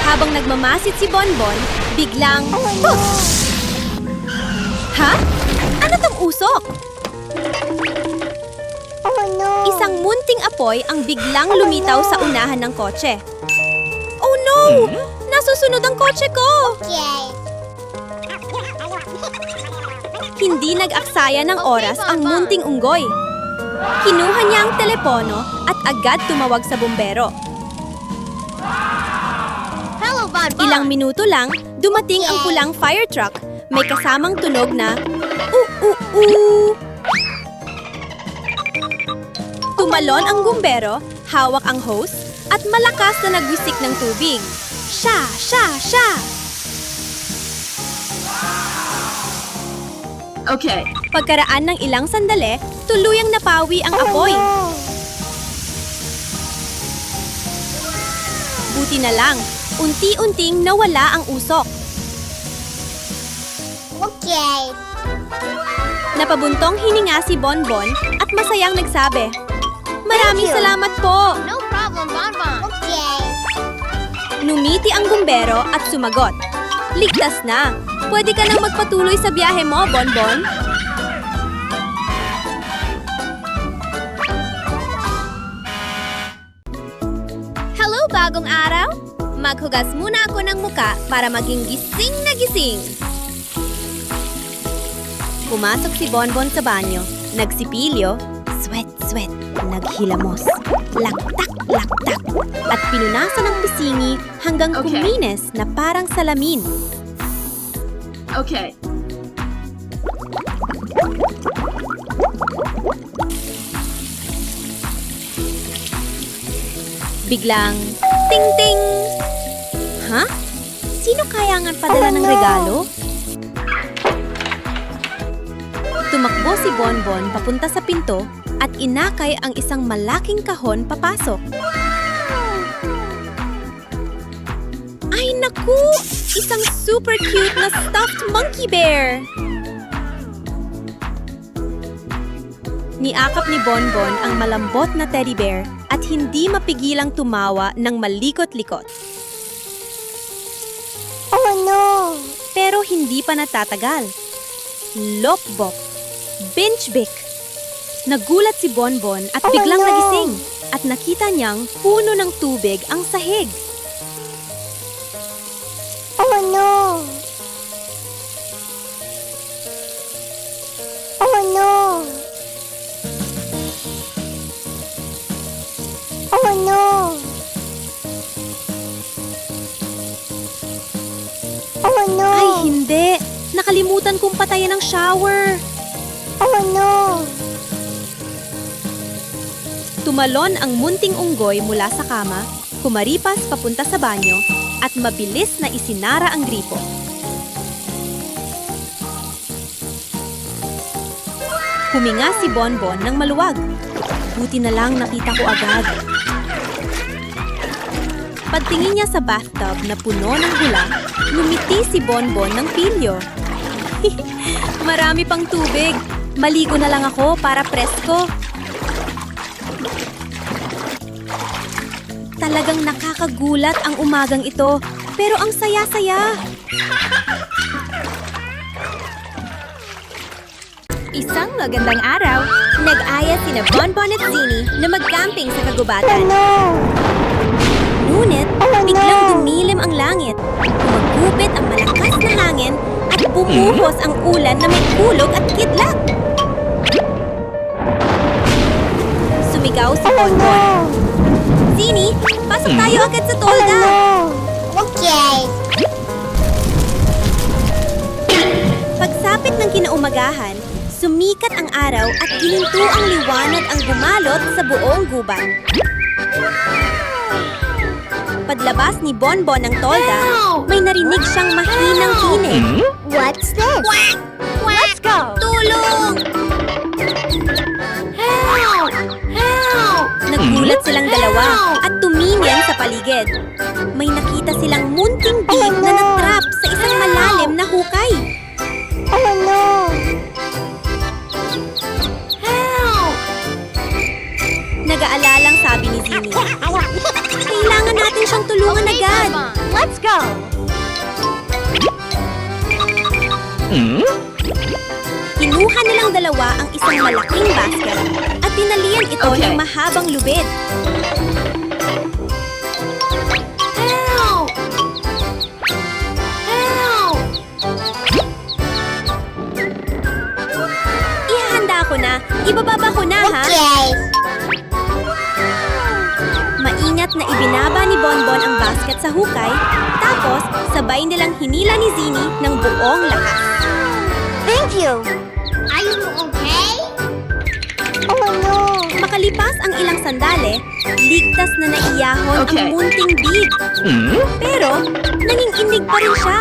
Habang nagmamasid si Bonbon, biglang... Ha? Ano tong usok? Oh no! Isang munting apoy ang biglang lumitaw sa unahan ng kotse. Oh no! Nasusunod ang kotse ko! Okay. Hindi nag-aksaya ng oras ang munting unggoy. Kinuha niya ang telepono at agad tumawag sa bumbero. Hello, Bonbon. Ilang minuto lang, dumating ang pulang fire truck. May kasamang tunog na, Tumalon ang bumbero, hawak ang hose, at malakas na nagwisik ng tubig. Sha, sha, sha! Okay. Pagkaraan ng ilang sandali, tuluyang napawi ang apoy. Buti na lang, unti-unting nawala ang usok. Okay. Napabuntong hininga si Bonbon at masayang nagsabi, Maraming salamat po! No problem, Bonbon. Okay. Numiti ang gumbero at sumagot. Ligtas na! Pwede ka nang magpatuloy sa biyahe mo, Bonbon. Hello, bagong araw! Maghugas muna ako ng muka para maging gising na gising. Pumasok si Bonbon sa banyo, nagsipilyo, sweat, naghilamos, laktak, at pinunasan ng pisingi hanggang Okay. kuminis na parang salamin. Okay. Biglang, ting-ting! Ha? Sino kaya nga padala ng regalo? Tumakbo si Bonbon papunta sa pinto at inakay ang isang malaking kahon papasok. Ay naku! Isang super cute na stuffed monkey bear! Niakap ni Bonbon ang malambot na teddy bear at hindi mapigilang tumawa ng malikot-likot. Oh no! Pero hindi pa natatagal. Lopbok, Binchbik. Nagulat si Bonbon at biglang no! nagising at nakita niyang puno ng tubig ang sahig. Oh no! Oh no! Oh no! Oh no! Ay, hindi! Nakalimutan kong patayin ang shower! Oh no! Tumalon ang munting unggoy mula sa kama, kumaripas papunta sa banyo, at mabilis na isinara ang gripo. Huminga si Bonbon ng maluwag. Buti na lang nakita ko agad. Pagtingin niya sa bathtub na puno ng hula, lumiti si Bonbon ng pilyo. Marami pang tubig. Maligo na lang ako para presko. Talagang nakakagulat ang umagang ito, pero ang saya-saya. Isang magandang araw, nag-aya sina Bonbon at Zini na mag-camping sa kagubatan. Ngunit, biglang dumilim ang langit, gumagupit ang malakas na hangin at bumuhos ang ulan na may kulog at kidlat. Sumigaw si Bonbon. Zini, pasok tayo agad sa tolda! Okay. Pagsapit ng kinaumagahan, sumikat ang araw at gininto ang liwanag ang gumalot sa buong gubat. Paglabas ni Bonbon ng tolda, may narinig siyang mahinang tinig. What's this? Let's go! Tulong! Help! Help! Nagulat silang dalawa at tumingin sa paligid. May nakita silang munting big na natrap sa isang malalim na hukay. Oh no! Help! Nag-aalalang sabi ni Zini. Kailangan natin siyang tulungan agad. Let's go! Kinuha nilang dalawa ang isang malaking basket at tinalian ito Okay. ng mahabang lubid. Help! Help! Ihahanda ko na. Ibababa ko na, ha? Okay. Maingat na ibinaba ni Bonbon ang basket sa hukay, tapos sabay nilang hinila ni Zini ng buong lakas. Thank you. Are you okay? Oh no! Makalipas ang ilang sandali, ligtas na naiyahon Okay. ang munting big. Pero, nanginginig pa rin siya.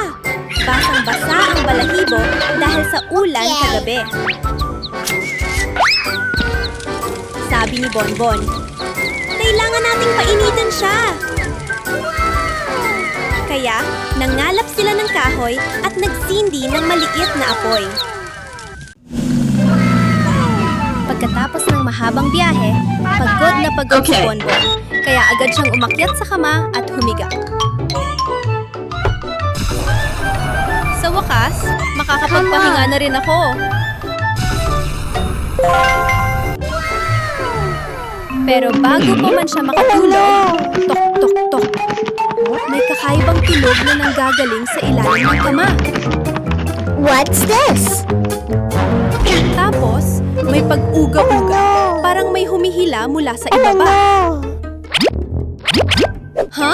Basang-basa ang balahibo dahil sa ulan kagabi. Sabi ni Bonbon, kailangan nating painitin siya. Kaya, nangalap sila ng kahoy at nagsindi ng maliit na apoy. Pagkatapos ng mahabang biyahe, pagod na pagod si Okay. Bonbon. Kaya agad siyang umakyat sa kama at humiga. Sa wakas, makakapagpahinga na rin ako. Pero bago pa man siya makatulog, tok tok tok. May kakaibang tunog na nanggagaling sa ilalim ng kama. What's this? Tapos, may pag-uga-uga. Parang may humihila mula sa ibaba. Ha?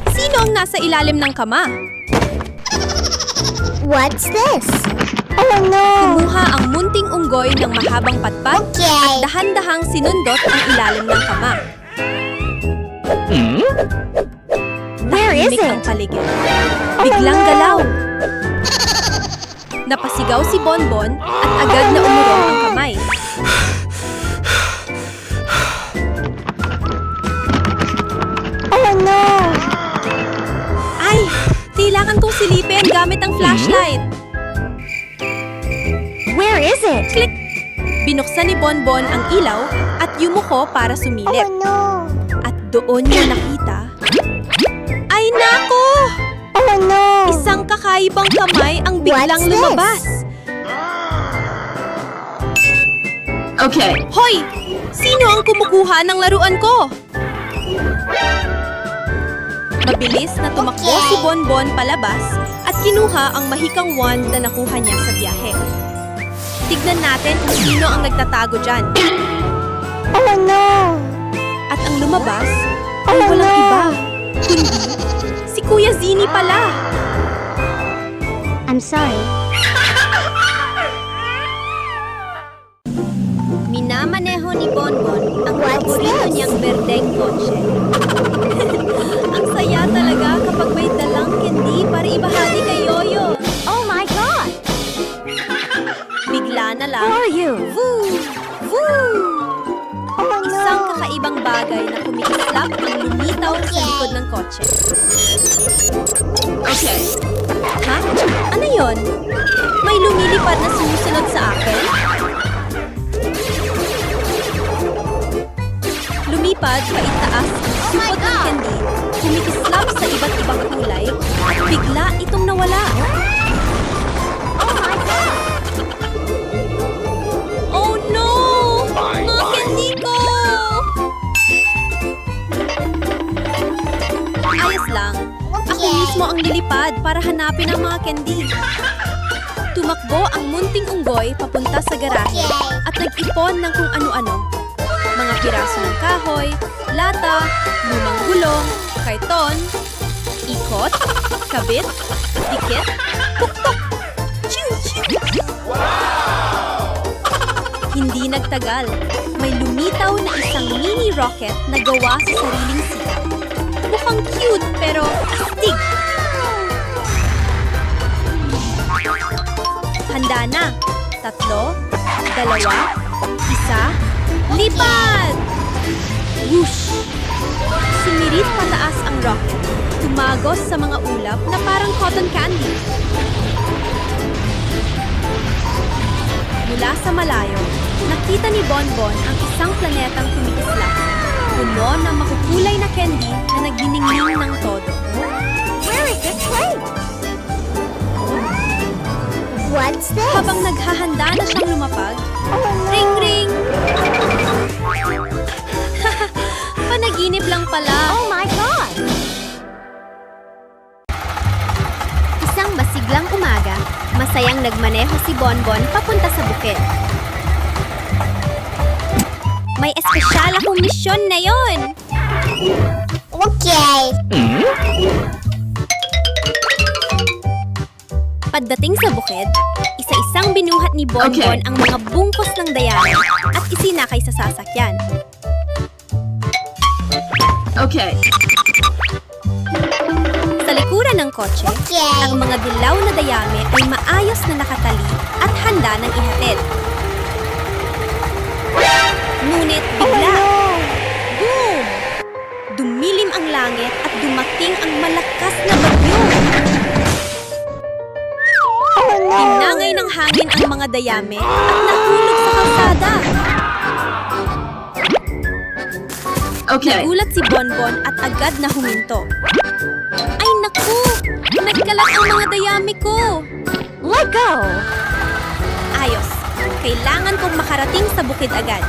Sino ang nasa ilalim ng kama? What's this? Oh no! Kumuha ang munting unggoy ng mahabang patpat Okay. at dahan-dahang sinundot ang ilalim ng kama. Where is Tahimik ang it? paligid. Biglang galaw. Napasigaw si Bonbon at agad na umurong ang kamay. Oh no! Ay! Kailangan kong silipin gamit ang flashlight. Where is it? Click! Binuksan ni Bonbon ang ilaw at yumuko para sumilip. no! At doon niya nakita... Ay nako! Oh no! Isang kakaibang kamay ang biglang What's this? lumabas. Okay. Hoy! Sino ang kumukuha ng laruan ko? Mabilis na tumakbo Okay. si Bonbon palabas at kinuha ang mahikang wand na nakuha niya sa biyahe. Tignan natin kung sino ang nagtatago dyan. Oh no! At ang lumabas ay walang iba, kundi si Kuya Zini pala. I'm sorry. Minamaneho ni Bonbon ang What's paborito this? niyang berdeng kotse. Ang saya talaga kapag may dalang candy para ibahagi kay Yoyo. Oh my God! Bigla na lang, Who are you? woo! Woo! Oh Isang kakaibang bagay na kumikislap ang lumitaw sa likod ng kotse. Okay. Ha? Ano yon? May lumilipad na sumusunod sa akin? Lumipad paitaas ang supot ng candy, kumikislap sa iba't ibang kulay, at bigla itong nawala. Oh no! Mga candy ko! Ayos lang. Ako mismo ang nilipad para hanapin ang mga candy. Tumakbo ang munting unggoy papunta sa garahe at nag-ipon ng kung ano-ano. Mga piraso ng kahoy, lata, lumang gulong, karton, ikot, kabit, dikit, pukpok, chiu-chiu. Hindi nagtagal, may lumitaw na isang mini rocket na gawa sa sariling sikap. Mukhang cute pero astig. Handa na. 3, 2, 1, lipad! Whoosh! Sumirit pataas ang rocket. Tumagos sa mga ulap na parang cotton candy. Mula sa malayo, nakita ni Bonbon ang isang planetang kumikislap. Puno ng makukulay na candy na nagniningning ng todo. Where is this place? What's this? Habang naghahanda na siyang lumapag, ring ring! Panaginip lang pala. Oh my God! Isang masiglang umaga, masayang nagmaneho si Bonbon papunta sa bukid. May espesyal akong misyon ngayon! Okay. Pagdating sa bukid, isa-isang binuhat ni Bonbon Okay. ang mga bungkos ng dayami at isinakay sa sasakyan. Okay. Sa likuran ng kotse, Okay. ang mga dilaw na dayami ay maayos na nakatali at handa ng ihatid. Ngunit bigla, boom! Dumilim ang langit at dumating ang malakas na bagyo. Hinangay ng hangin ang mga dayami at nahulog sa kalsada. Okay. Nagulat si Bonbon at agad na huminto. Ay naku! Nagkalat ang mga dayami ko! Let go! Ayos. Kailangan kong makarating sa bukid agad.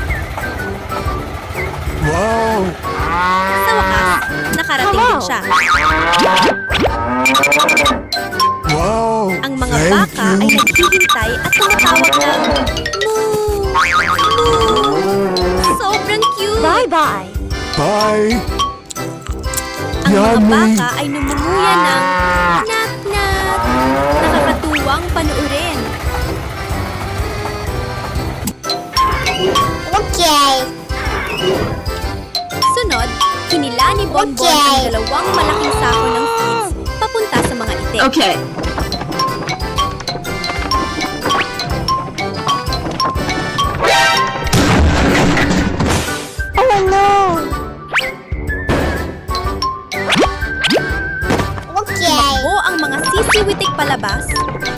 Wow! Sa wakas, nakarating din siya. Wow! Ang mga baka ay naghihintay at tumatawag ng moo! Moo! Sobrang cute! Bye-bye! Bye! Ang mga Yummy! baka ay numunguya ng knock-knock. Nakakatuwang panuurin. Okay. Sunod, hinila ni Bonbon ang dalawang malaking sako ng feeds papunta sa mga itik. Okay. Oh no! Okay. Tumakbo ang mga sisiwitik palabas,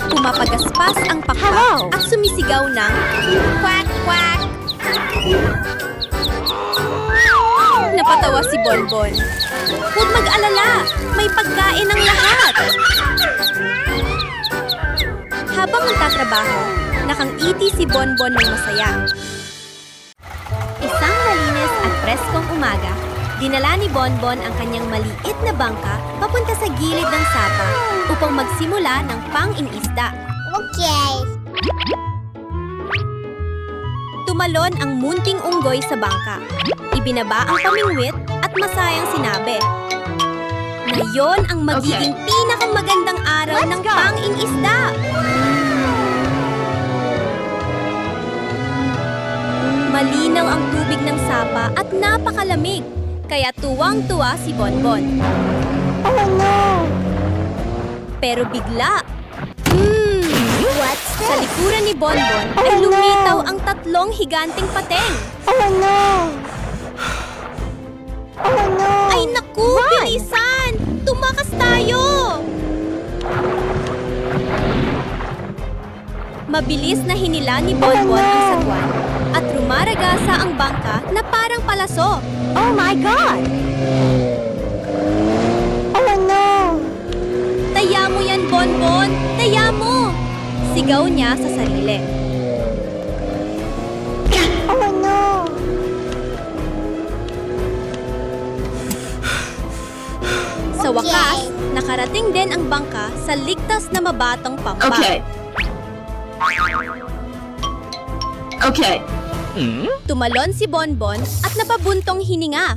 pumapagaspas ang pakpak Hello. at sumisigaw ng quack quack. Napatawa si Bonbon. Huwag mag-alala, may pagkain ng lahat. Habang nagtatrabaho, nakangiti si Bonbon ng masaya. Isang malinis at preskong umaga, dinala ni Bonbon ang kanyang maliit na bangka papunta sa gilid ng sapa upang magsimula ng pang-inisda. Okay. Tumalon ang munting unggoy sa bangka. Ibinaba ang pamingwit at masayang sinabi, "Ngayon ang magiging pinakamagandang araw Let's ng go." pang-inisda." Malinaw ang tubig ng sapa at napakalamig, kaya tuwang-tuwa si Bonbon. Oh no! Pero bigla, What's sa likuran ni Bonbon ay lumitaw ang tatlong higanting pateng. Oh no! Oh no! Ay naku, bilisan! Tumakas tayo! Mabilis na hinila ni Bonbon ang sagwan at rumaragasa ang bangka na parang palaso. Oh my God! Oh no! Taya mo yan, Bonbon! Taya mo! Sigaw niya sa sarili. Oh no! Sa wakas, nakarating din ang bangka sa ligtas na mabatang pampa. Okay. Okay. Tumalon si Bonbon at napabuntong hininga.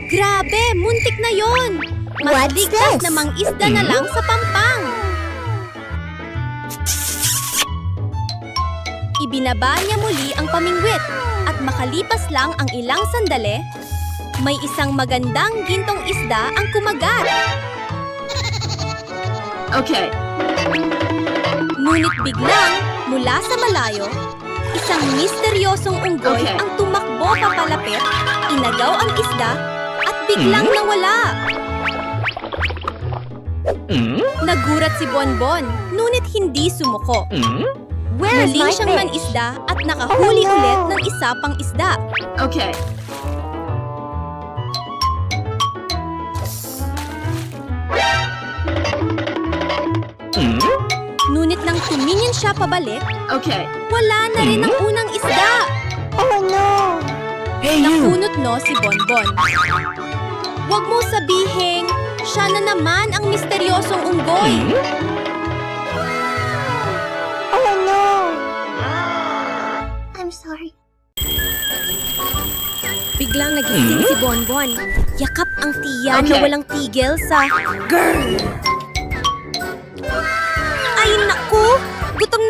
Grabe, muntik na yon! Mas What's ligtas this? na mang-isda na lang sa pampang. Ibinaba niya muli ang pamingwit at makalipas lang ang ilang sandali, may isang magandang gintong isda ang kumagat. Okay. Ngunit biglang, mula sa malayo, isang misteryosong unggoy Okay. ang tumakbo papalapit, inagaw ang isda, at biglang nawala. Nagurat si Bonbon, ngunit hindi sumuko. Where is Muling my siyang fish? manisda at nakahuli Oh, no. ulit ng isa pang isda. Okay. Ngunit nang tumingin siya pabalik, Okay. wala na rin ang unang isda. Oh no! Nakunot no si Bonbon. Huwag mo sabihing, siya na naman ang misteryosong unggoy. Oh no! I'm sorry. Biglang nagising si Bonbon. Yakap ang tiyan na Okay. walang tigil sa girl. Ay naku!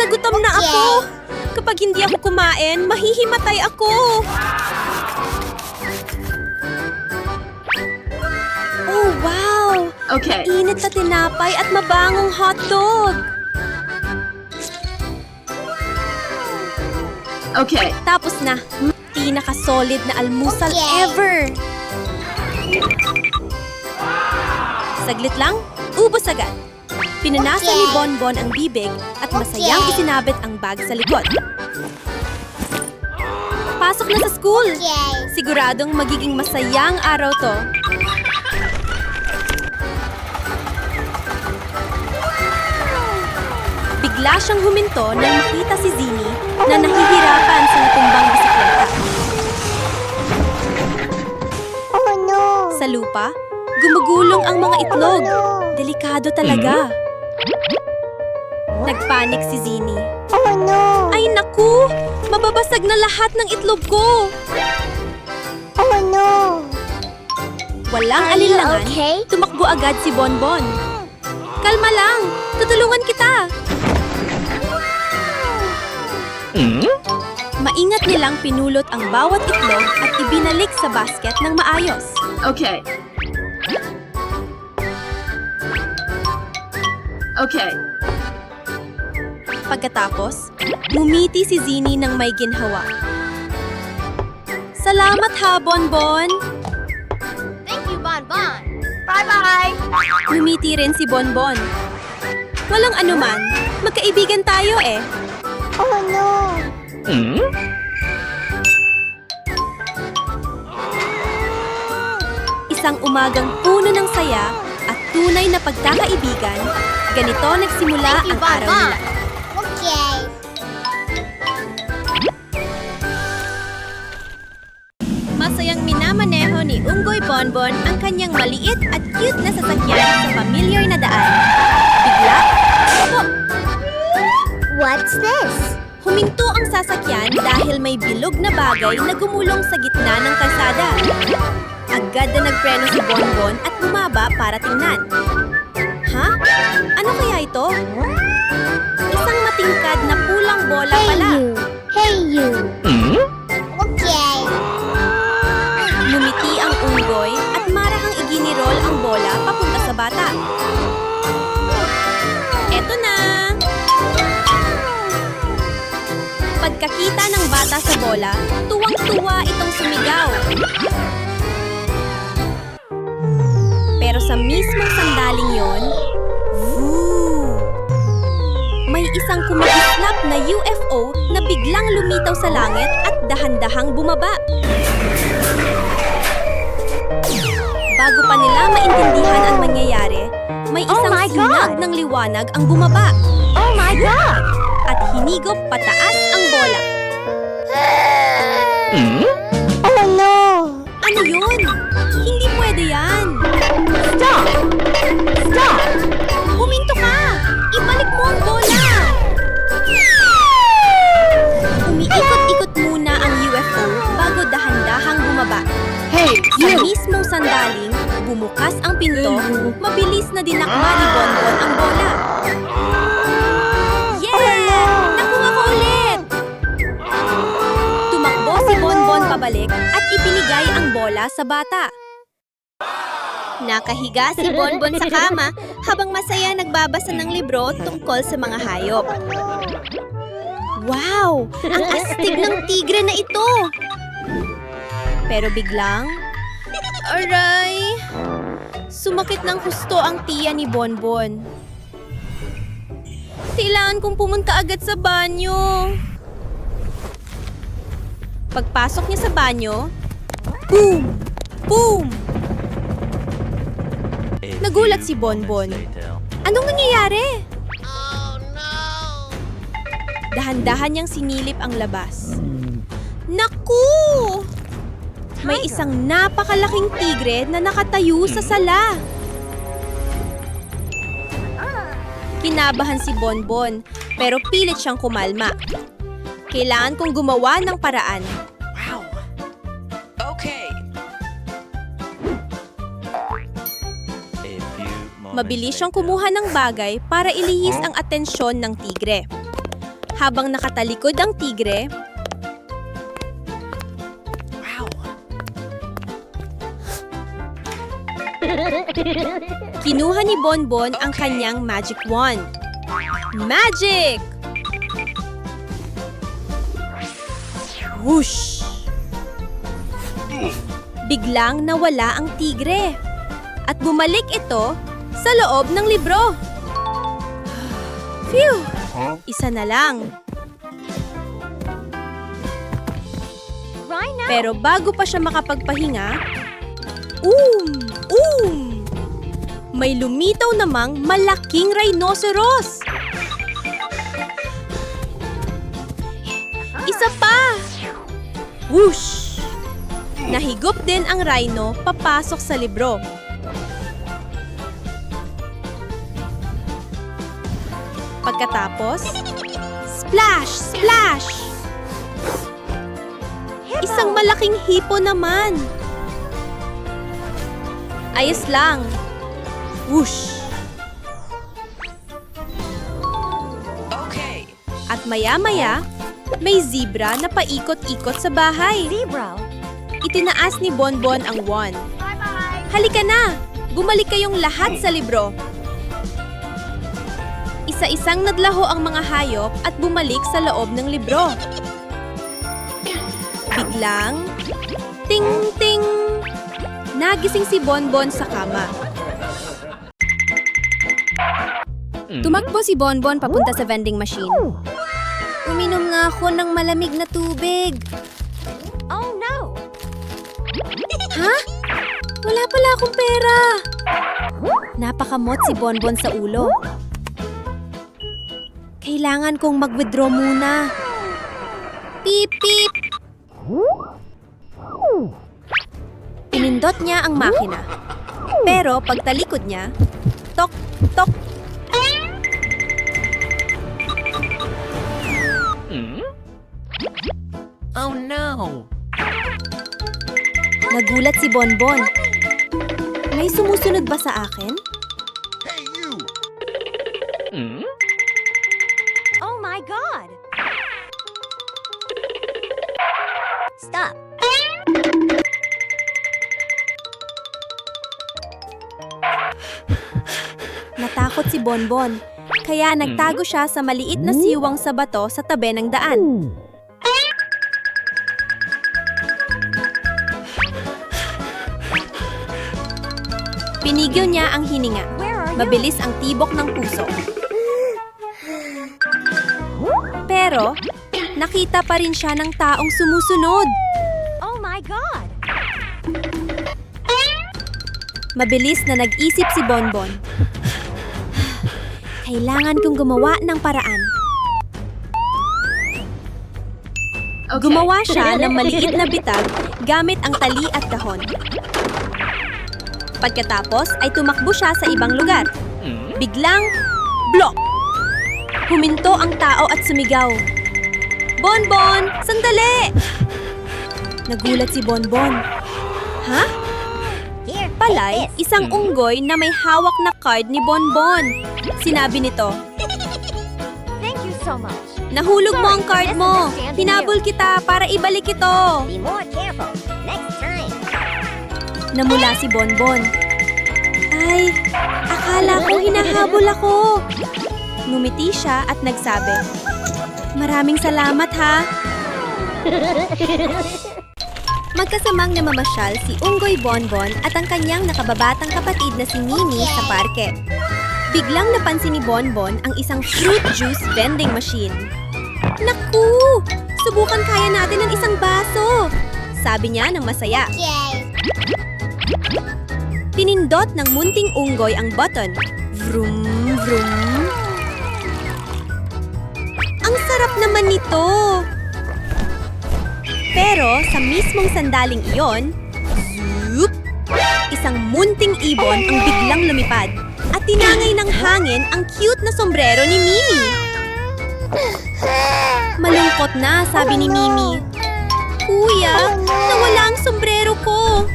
Gutom na ako! Kapag hindi ako kumain, mahihimatay ako! Oh wow! Okay. Init na tinapay at mabangong hotdog! Okay. Tapos na, pinaka-solid na almusal Okay. ever! Saglit lang, ubos agad. Pinanasa Okay. ni Bonbon ang bibig at masayang Okay. isinabit ang bag sa likod. Pasok na sa school! Siguradong magiging masayang araw to. Bigla siyang huminto nang makita si Zini na nahihirapan sa natumbang bisikleta. Oh no! Sa lupa, gumugulong ang mga itlog. Delikado talaga. Nagpanik si Zini. Oh no! Ay naku! Mababasag na lahat ng itlog ko! Oh no! Walang Are you alinlangan, okay? tumakbo agad si Bonbon. Kalma lang! Tutulungan kita! Maingat nilang pinulot ang bawat itlog at ibinalik sa basket ng maayos. Okay. Okay. Pagkatapos, ngumiti si Zini ng may ginhawa. Salamat ha, Bonbon! Thank you, Bonbon! Bye-bye! Ngumiti rin si Bonbon. Walang anuman, magkaibigan tayo eh. Oh no! Isang umagang puno ng saya at tunay na pagkakaibigan, ganito nagsimula ang araw nila. Okay. Masayang minamaneho ni Unggoy Bonbon ang kanyang maliit at cute na sasakyan sa familiar na daan. Bigla, po, What's this? huminto ang sasakyan dahil may bilog na bagay na gumulong sa gitna ng kalsada. Agad na nagpreno si Bonbon at bumaba para tingnan. Ha? Ano kaya ito? Isang matingkad na pulang bola Hey pala. you! Hey you! Okay. Ngumiti ang unggoy at marahang iginirol ang bola papunta sa bata. Eto na! Pagkakita ng bata sa bola, tuwang-tuwa itong sumigaw. Pero sa mismong sandaling yon, may isang kumikislap na UFO na biglang lumitaw sa langit at dahan-dahang bumaba. Bago pa nila maintindihan ang mangyayari, may isang my sinag God! ng liwanag ang bumaba Oh my God! at hinigop pataas ang bola. Oh no! Ano yun? Hindi pwede yan! Stop! Stop! Huminto ka! Ibalik mo ang bola! Umiikot-ikot muna ang UFO bago dahan-dahang bumaba. Hey, Sa you! mismong sandaling, bumukas ang pinto, mabilis na dinakma ni Bonbon ang bola. Yeah! Nakuha ko ulit! Tumakbo si Bonbon pabalik at ibinigay ang bola sa bata. Nakahiga si Bonbon sa kama habang masaya nagbabasa ng libro tungkol sa mga hayop. Wow! Ang astig ng tigre na ito! Pero biglang, aray! Sumakit ng husto ang tiya ni Bonbon. Kailangan kong pumunta agad sa banyo. Pagpasok niya sa banyo, boom! Boom! Nagulat si Bonbon. Anong nangyayari? Dahan-dahan niyang sinilip ang labas. Naku! May isang napakalaking tigre na nakatayo sa sala. Kinabahan si Bonbon, pero pilit siyang kumalma. Kailangan kong gumawa ng paraan. Okay. Mabilis siyang kumuha ng bagay para ilihis ang atensyon ng tigre. Habang nakatalikod ang tigre, kinuha ni Bonbon ang kanyang magic wand. Magic! Whoosh! Biglang nawala ang tigre at bumalik ito sa loob ng libro. Phew! Isa na lang. Pero bago pa siya makapagpahinga, may lumitaw namang malaking rhinoceros! Isa pa! Whoosh! Nahigop din ang rhino papasok sa libro. Pagkatapos, splash! Splash! Isang malaking hipo naman. Ayos lang. Whoosh! Okay. At maya-maya, may zebra na paikot-ikot sa bahay. Zebra. Itinaas ni Bonbon ang wand. Halika na! Bumalik kayong lahat sa libro. Isa-isang nadlaho ang mga hayop at bumalik sa loob ng libro. Biglang, ting-ting! Nagising si Bonbon sa kama. Tumakbo si Bonbon papunta sa vending machine. Uminom nga ako ng malamig na tubig. Oh no! Ha? Wala pala akong pera. Napakamot si Bonbon sa ulo. Kailangan kong mag-withdraw muna. Pip, pip! Pinindot niya ang makina. Pero pagtalikod niya, tok, tok. Oh no! Nagulat si Bonbon. May sumusunod ba sa akin? Oh my God! Stop. Natakot si Bonbon, kaya nagtago siya sa maliit na siwang sa bato sa tabi ng daan. Pinigil niya ang hininga. Mabilis ang tibok ng puso. Pero, nakita pa rin siya ng taong sumusunod. Oh my God! Mabilis na nag-isip si Bonbon. Kailangan kong gumawa ng paraan. Okay. Gumawa siya ng maliit na bitag gamit ang tali at kahon. Pagkatapos ay tumakbo siya sa ibang lugar. Biglang, blok! Huminto ang tao at sumigaw. Bonbon! Sandali! Nagulat si Bonbon. Ha? Here, Palay, isang unggoy na may hawak na card ni Bonbon. Sinabi nito, thank you so much. nahulog mo ang card mo. Hinabol kita para ibalik ito. Be more careful next time. Namula si Bonbon. Ay, akala ko hinahabol ako. Ngumiti siya at nagsabi, maraming salamat ha. Magkasamang namamasyal si Unggoy Bonbon at ang kanyang nakababatang kapatid na si Mimi sa parke. Biglang napansin ni Bonbon ang isang fruit juice vending machine. Naku! Subukan kaya natin ng isang baso! Sabi niya ng masaya. Pinindot ng munting unggoy ang button. Vroom, vroom. Ang sarap naman nito! Pero sa mismong sandaling iyon, zoop! Isang munting ibon ang biglang lumipad at tinangay ng hangin ang cute na sombrero ni Mimi. Malungkot na, sabi ni Mimi. Kuya, nawala ang sombrero ko.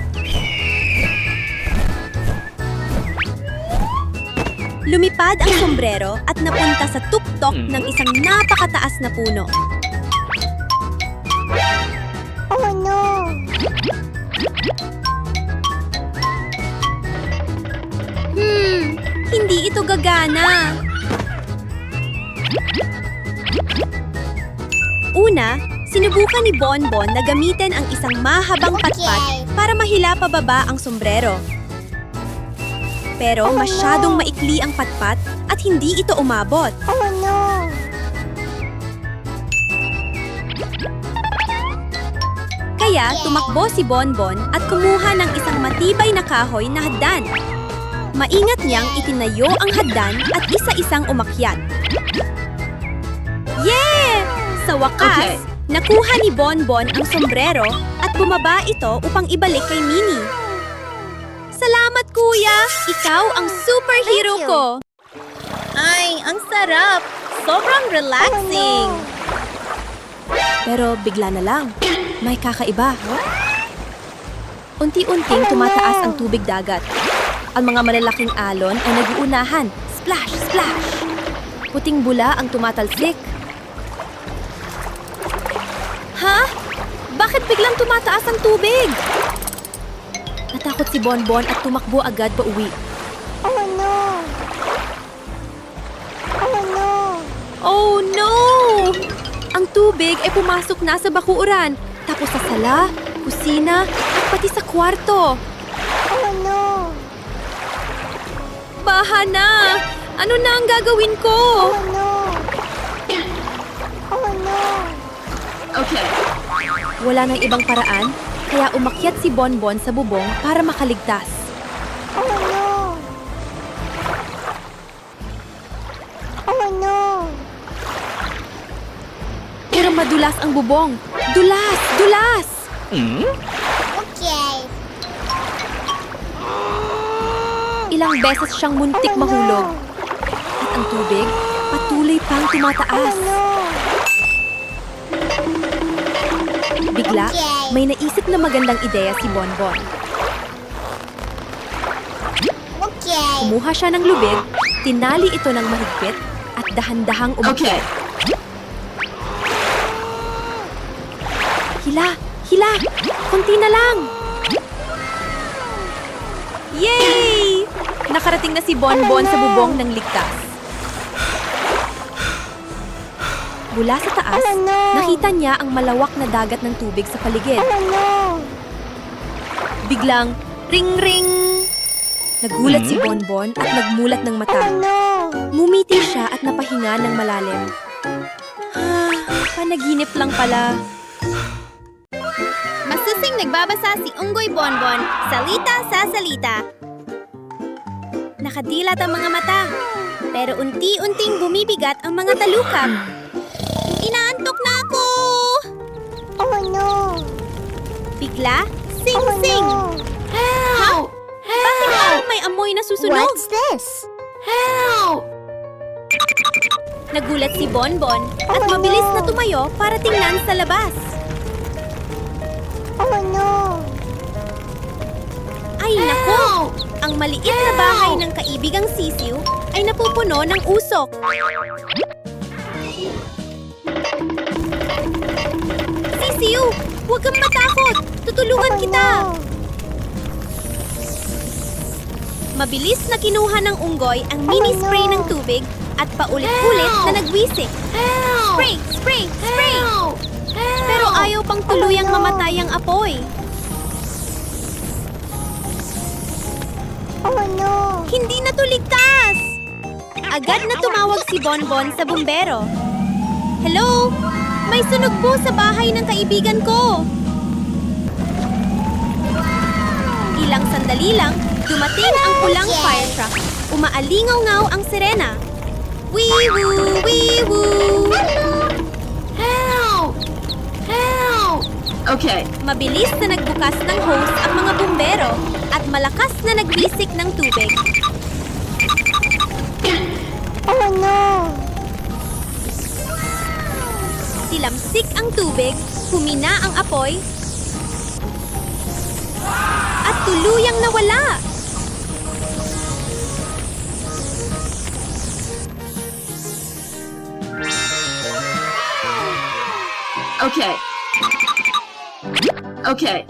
Lumipad ang sombrero at napunta sa tuktok ng isang napakataas na puno. Oh no! Hindi ito gagana. Una, sinubukan ni Bonbon na gamitin ang isang mahabang patpat para mahila pababa ang sombrero. Pero masyadong maikli ang patpat at hindi ito umabot. Oh no! Kaya tumakbo si Bonbon at kumuha ng isang matibay na kahoy na hagdan. Maingat niyang itinayo ang hagdan at isa-isang umakyat. Yeah! Sa wakas, nakuha ni Bonbon ang sombrero at bumaba ito upang ibalik kay Minnie. Salamat, Kuya! Ikaw ang superhero Thank you. ko! Ay, ang sarap! Sobrang relaxing! Pero bigla na lang, may kakaiba. Unti-unting tumataas ang tubig dagat. Ang mga malalaking alon ay nag-uunahan. Splash! Splash! Puting bula ang tumatalsik. Ha? Bakit biglang tumataas ang tubig? Natakot si Bonbon at tumakbo agad pa uwi. Oh no! Oh no! Oh no! Ang tubig ay pumasok na sa bakuran, tapos sa sala, kusina, at pati sa kwarto. Oh no! Baha na! Ano na ang gagawin ko? Oh no! Oh no! Okay. Wala nang ibang paraan, kaya umakyat si Bonbon sa bubong para makaligtas. Oh no! Oh no! Pero madulas ang bubong. Dulas! Dulas! Okay. Ilang beses siyang muntik mahulog. At ang tubig, patuloy pang tumataas. Bigla, may naisip na magandang ideya si Bonbon. Okay. Kumuha siya ng lubid, tinali ito ng mahigpit, at dahan-dahang umakyat. Hila! Hila! Kunti na lang! Yay! Nakarating na si Bonbon sa bubong ng ligtas. Mula sa taas, nakita niya ang malawak na dagat ng tubig sa paligid. Oh no! Biglang, ring-ring! Nagulat si Bonbon at nagmulat ng mata. Oh no! Mumiti siya at napahinga ng malalim. Panaginip lang pala. Masusing nagbabasa si Unggoy Bonbon, salita sa salita. Nakadilat ang mga mata, pero unti-unting bumibigat ang mga talukap. Inaantok na ako! Oh no! Bigla, Oh sing-sing! no! Help! Bakit parang may amoy na susunog? What's this? Nagulat si Bonbon at mabilis na tumayo para tingnan sa labas. Oh no! Ay nako! Ang maliit na bahay ng kaibigang sisiw ay napupuno ng usok. Sisiw! Huwag kang matakot! Tutulungan kita! Mabilis na kinuha ng unggoy ang mini spray ng tubig at paulit-ulit na nagwisik. Spray! Spray! Spray! Pero ayaw pang tuluyang mamatay ang apoy. Oh no! Hindi na to ligtas! Agad na tumawag si Bonbon sa bumbero. Hello? May sunog po sa bahay ng kaibigan ko. Ilang sandali lang, dumating ang pulang fire truck. Umaalingaw-ngaw ang sirena. Wee-woo! Wee-woo! Okay. Mabilis na nagbukas ng hose ang mga bumbero at malakas na nagwisik ng tubig. Oh no! Silamsik ang tubig, humina ang apoy, at tuluyang nawala. Okay. Okay.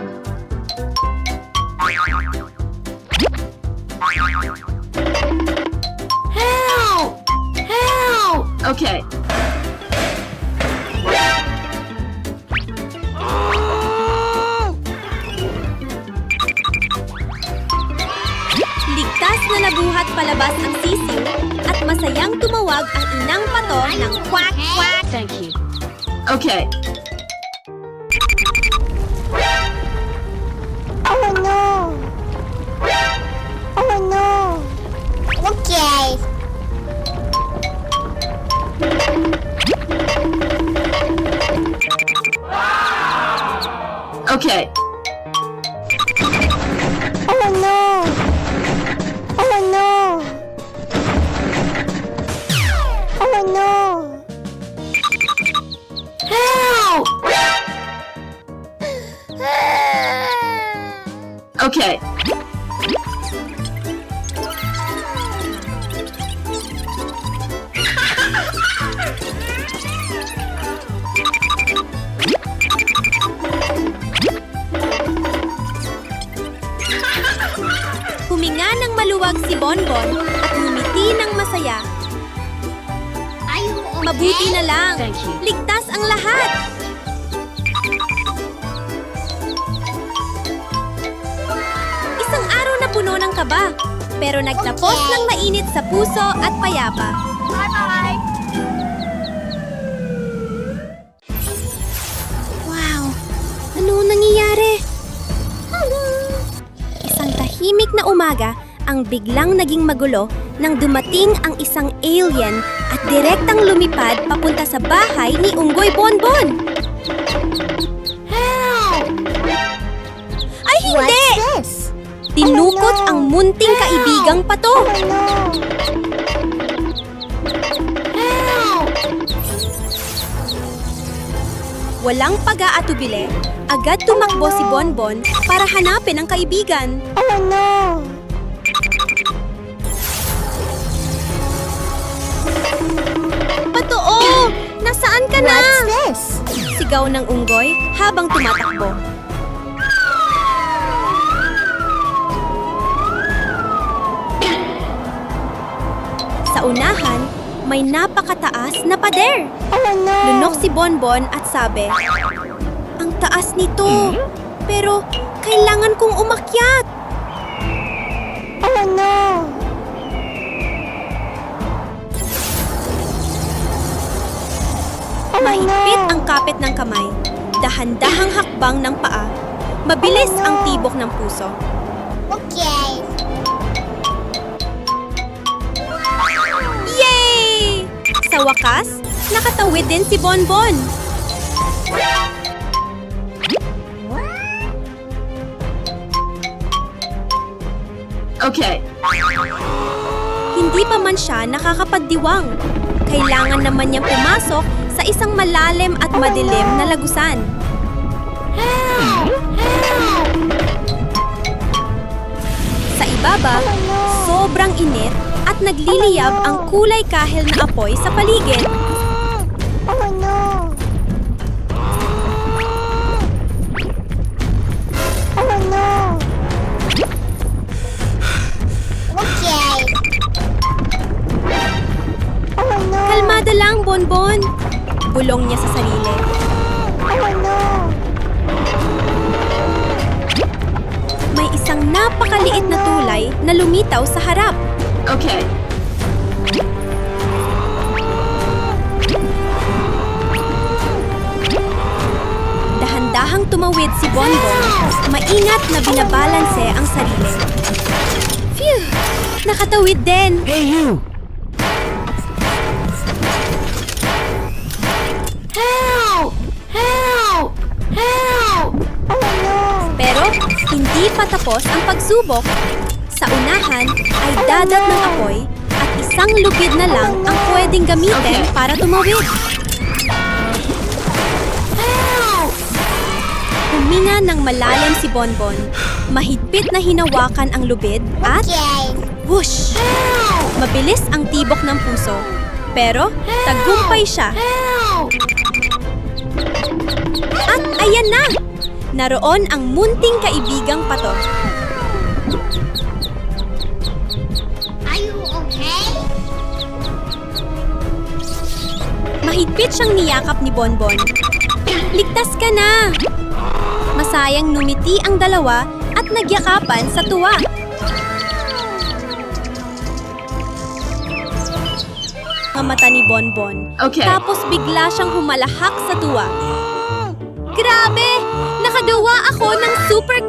Okay. Ligtas na nabuhat palabas ang sisiw at masayang tumawag ang inang pato ng quack quack. Okay. Okay. Oh no! Oh no! Oh no! Help! Okay. Huminga ng maluwag si Bonbon at ngumiti ng masaya. Mabuti na lang. Thank you. Ligtas ang lahat. Isang araw na puno ng kaba, pero nagtapos ng mainit sa puso at payapa. Bye-bye. Wow! Ano nangyayari? Isang tahimik na umaga ang biglang naging magulo nang dumating ang isang alien at direktang lumipad papunta sa bahay ni Unggoy Bonbon. Help! Ay hindi! What's this? Tinukot Oh, no. ang munting kaibigang pato. Oh no! Help! Walang pag-aatubili, agad tumakbo si Bonbon para hanapin ang kaibigan. Oh no! Patoo! Nasaan ka na? What's this? Sigaw ng unggoy habang tumatakbo. Sa unahan, may napakataas na pader. Oh no! Lunok si Bonbon at sabi, "Ang taas nito, pero kailangan kong umakyat." Oh no! Mahigpit ang kapit ng kamay, dahan-dahang hakbang ng paa, mabilis ang tibok ng puso. Okay. Yay! Sa wakas, nakatawid din si Bonbon. Okay. Hindi pa man siya nakakapagdiwang. Kailangan naman niyang pumasok sa isang malalim at madilim na lagusan. Sa ibaba, sobrang init at nagliliyab ang kulay kahel na apoy sa paligid. Oh no! Oh no! Okay. Oh no! Kalmada lang, Bonbon. Bulong niya sa sarili. Oh no! May isang napakaliit na tulay na lumitaw sa harap. Okay. Dahan-dahang tumawid si Bonbon. Maingat na binabalanse ang sarili. Phew! Nakatawid din. Hey, you! Help! Help! Help! Oh no! Pero hindi pa tapos ang pagsubok. Sa unahan ay dagat ng apoy at isang lubid na lang ang pwedeng gamitin para tumawid. Help! Huminga ng malalim si Bonbon. Mahigpit na hinawakan ang lubid at Okay. whoosh! Help! Mabilis ang tibok ng puso. Pero tagumpay siya. Help! At ayan na! Naroon ang munting kaibigang pato. Are you okay? Mahigpit siyang niyakap ni Bonbon. Ligtas ka na! Masayang numiti ang dalawa at nagyakapan sa tuwa. Ang mata ni Bonbon. Okay. Tapos bigla siyang humalahak sa tuwa. Grabe! Nakagawa ako ng super